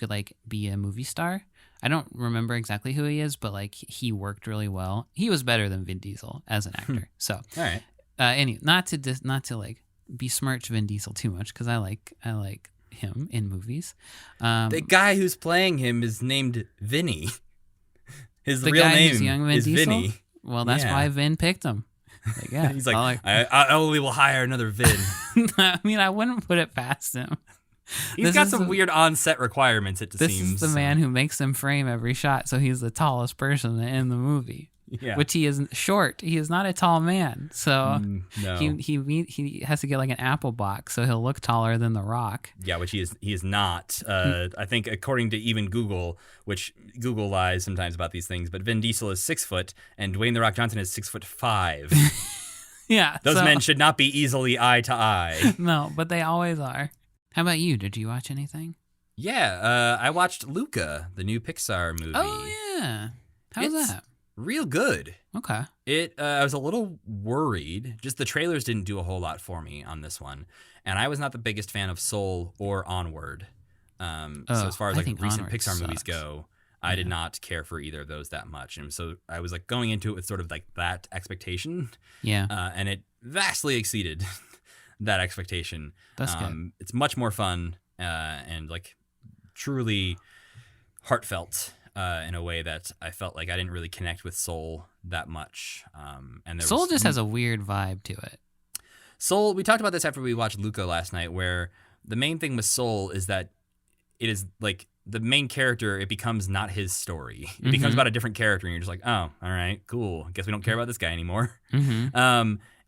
Speaker 3: like be a movie star. I don't remember exactly who he is, but like he worked really well. He was better than Vin Diesel as an actor. So,
Speaker 2: all right.
Speaker 3: Anyway, not to like besmirch Vin Diesel too much because I like him in movies.
Speaker 2: The guy who's playing him is named Vinny. His
Speaker 3: the
Speaker 2: real
Speaker 3: guy
Speaker 2: name
Speaker 3: who's young Vin
Speaker 2: is
Speaker 3: Diesel?
Speaker 2: Vinny.
Speaker 3: Well, that's
Speaker 2: Yeah.
Speaker 3: why Vin picked him. Like, yeah,
Speaker 2: He's like, I only will hire another Vin.
Speaker 3: I mean, I wouldn't put it past him.
Speaker 2: He's
Speaker 3: This
Speaker 2: got
Speaker 3: is
Speaker 2: some
Speaker 3: the-
Speaker 2: weird on-set requirements, it
Speaker 3: This
Speaker 2: seems.
Speaker 3: is the man who makes them frame every shot, so he's the tallest person in the movie.
Speaker 2: Yeah.
Speaker 3: Which he is short. He is not a tall man, so
Speaker 2: No.
Speaker 3: he has to get like an apple box, so he'll look taller than The Rock.
Speaker 2: Yeah, which he is not. I think according to even Google, which Google lies sometimes about these things, but Vin Diesel is 6 foot and Dwayne The Rock Johnson is 6'5".
Speaker 3: Yeah,
Speaker 2: Those
Speaker 3: so-
Speaker 2: men should not be easily eye to eye.
Speaker 3: No, but they always are. How about you? Did you watch anything?
Speaker 2: Yeah, I watched Luca, the new Pixar movie.
Speaker 3: Oh yeah, how's
Speaker 2: It's
Speaker 3: that?
Speaker 2: Real good.
Speaker 3: Okay.
Speaker 2: I was a little worried. Just the trailers didn't do a whole lot for me on this one, and I was not the biggest fan of Soul or Onward. So as far as
Speaker 3: I
Speaker 2: like
Speaker 3: think
Speaker 2: recent
Speaker 3: Onward
Speaker 2: Pixar movies
Speaker 3: sucks.
Speaker 2: go, I did not care for either of those that much, and so I was like going into it with sort of like that expectation,
Speaker 3: Yeah,
Speaker 2: and it vastly exceeded that expectation.
Speaker 3: that's good.
Speaker 2: It's much more fun and like truly heartfelt. In a way that I felt like I didn't really connect with Soul that much. And
Speaker 3: Soul just has a weird vibe to it.
Speaker 2: Soul. We talked about this after we watched Luca last night, where the main thing with Soul is that it is like the main character. It becomes not his story. It becomes about a different character, and you're just like, oh, all right, cool. I guess we don't care about this guy anymore.
Speaker 3: Mm-hmm.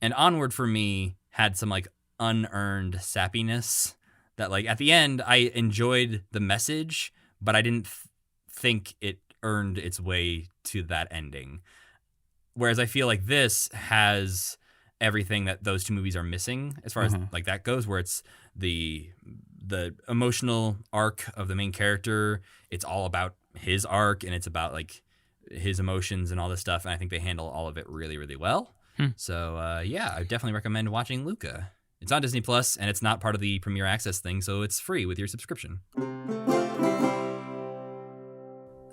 Speaker 2: And Onward for me had some like unearned sappiness that like at the end I enjoyed the message, but I didn't think it earned its way to that ending. Whereas I feel like this has everything that those two movies are missing as far as like that goes, where it's the emotional arc of the main character. It's all about his arc and it's about like his emotions and all this stuff. And I think they handle all of it really, really well. So yeah, I definitely recommend watching Luca. It's on Disney Plus and it's not part of the Premier Access thing, so it's free with your subscription.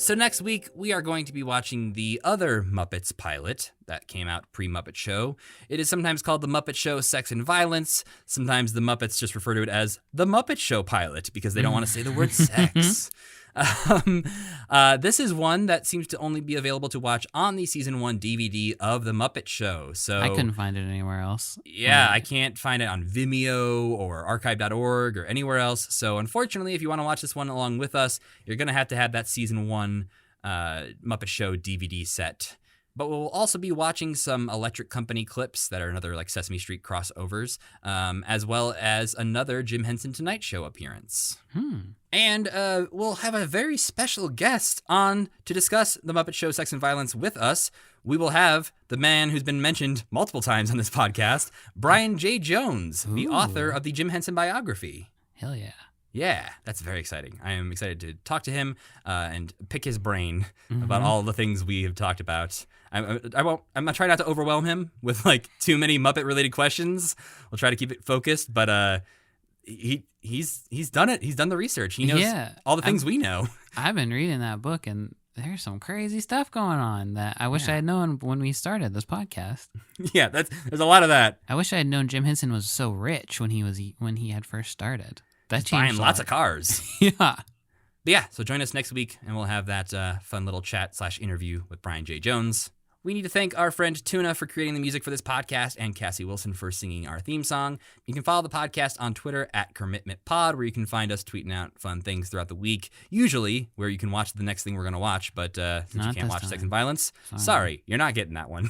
Speaker 2: So next week, we are going to be watching the other Muppets pilot that came out pre-Muppet Show. It is sometimes called the Muppet Show Sex and Violence. Sometimes the Muppets just refer to it as the Muppet Show pilot because they don't want to say the word sex. This is one that seems to only be available to watch on the season 1 DVD of the Muppet Show. So
Speaker 3: I couldn't find it anywhere else.
Speaker 2: yeah, I can't find it on Vimeo or archive.org or anywhere else. So unfortunately, if you want to watch this one along with us, you're going to have that season 1 Muppet Show DVD set. But we'll also be watching some Electric Company clips that are another like Sesame Street crossovers, as well as another Jim Henson Tonight Show appearance. And we'll have a very special guest on to discuss the Muppet Show Sex and Violence with us. We will have the man who's been mentioned multiple times on this podcast, Brian J. Jones, the author of the Jim Henson biography.
Speaker 3: Hell yeah.
Speaker 2: Yeah, that's very exciting. I am excited to talk to him and pick his brain about all the things we have talked about. I'm not trying not to overwhelm him with like too many Muppet related questions. We'll try to keep it focused, but he's done it. He's done the research. He knows all the things we know.
Speaker 3: I've been reading that book and there's some crazy stuff going on that I wish I had known when we started this podcast.
Speaker 2: Yeah, there's a lot of that.
Speaker 3: I wish I had known Jim Henson was so rich when he had first started. That
Speaker 2: He's buying
Speaker 3: changed
Speaker 2: lots of cars.
Speaker 3: Yeah.
Speaker 2: But yeah, so join us next week and we'll have that fun little chat/interview with Brian J. Jones. We need to thank our friend Tuna for creating the music for this podcast and Cassie Wilson for singing our theme song. You can follow the podcast on Twitter at CommitmentPod, where you can find us tweeting out fun things throughout the week, usually where you can watch the next thing we're going to watch. But since you
Speaker 3: Not
Speaker 2: can't
Speaker 3: this
Speaker 2: watch
Speaker 3: time.
Speaker 2: Sex and Violence, sorry, you're not getting that one.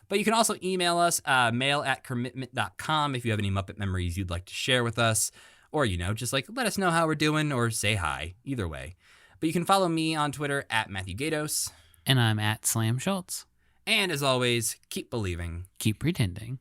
Speaker 2: But you can also email us, mail@commitment.com, if you have any Muppet memories you'd like to share with us. Or, just like let us know how we're doing or say hi, either way. But you can follow me on Twitter at Matthew Gatos.
Speaker 3: And I'm at Slam Schultz.
Speaker 2: And as always, keep believing.
Speaker 3: Keep pretending.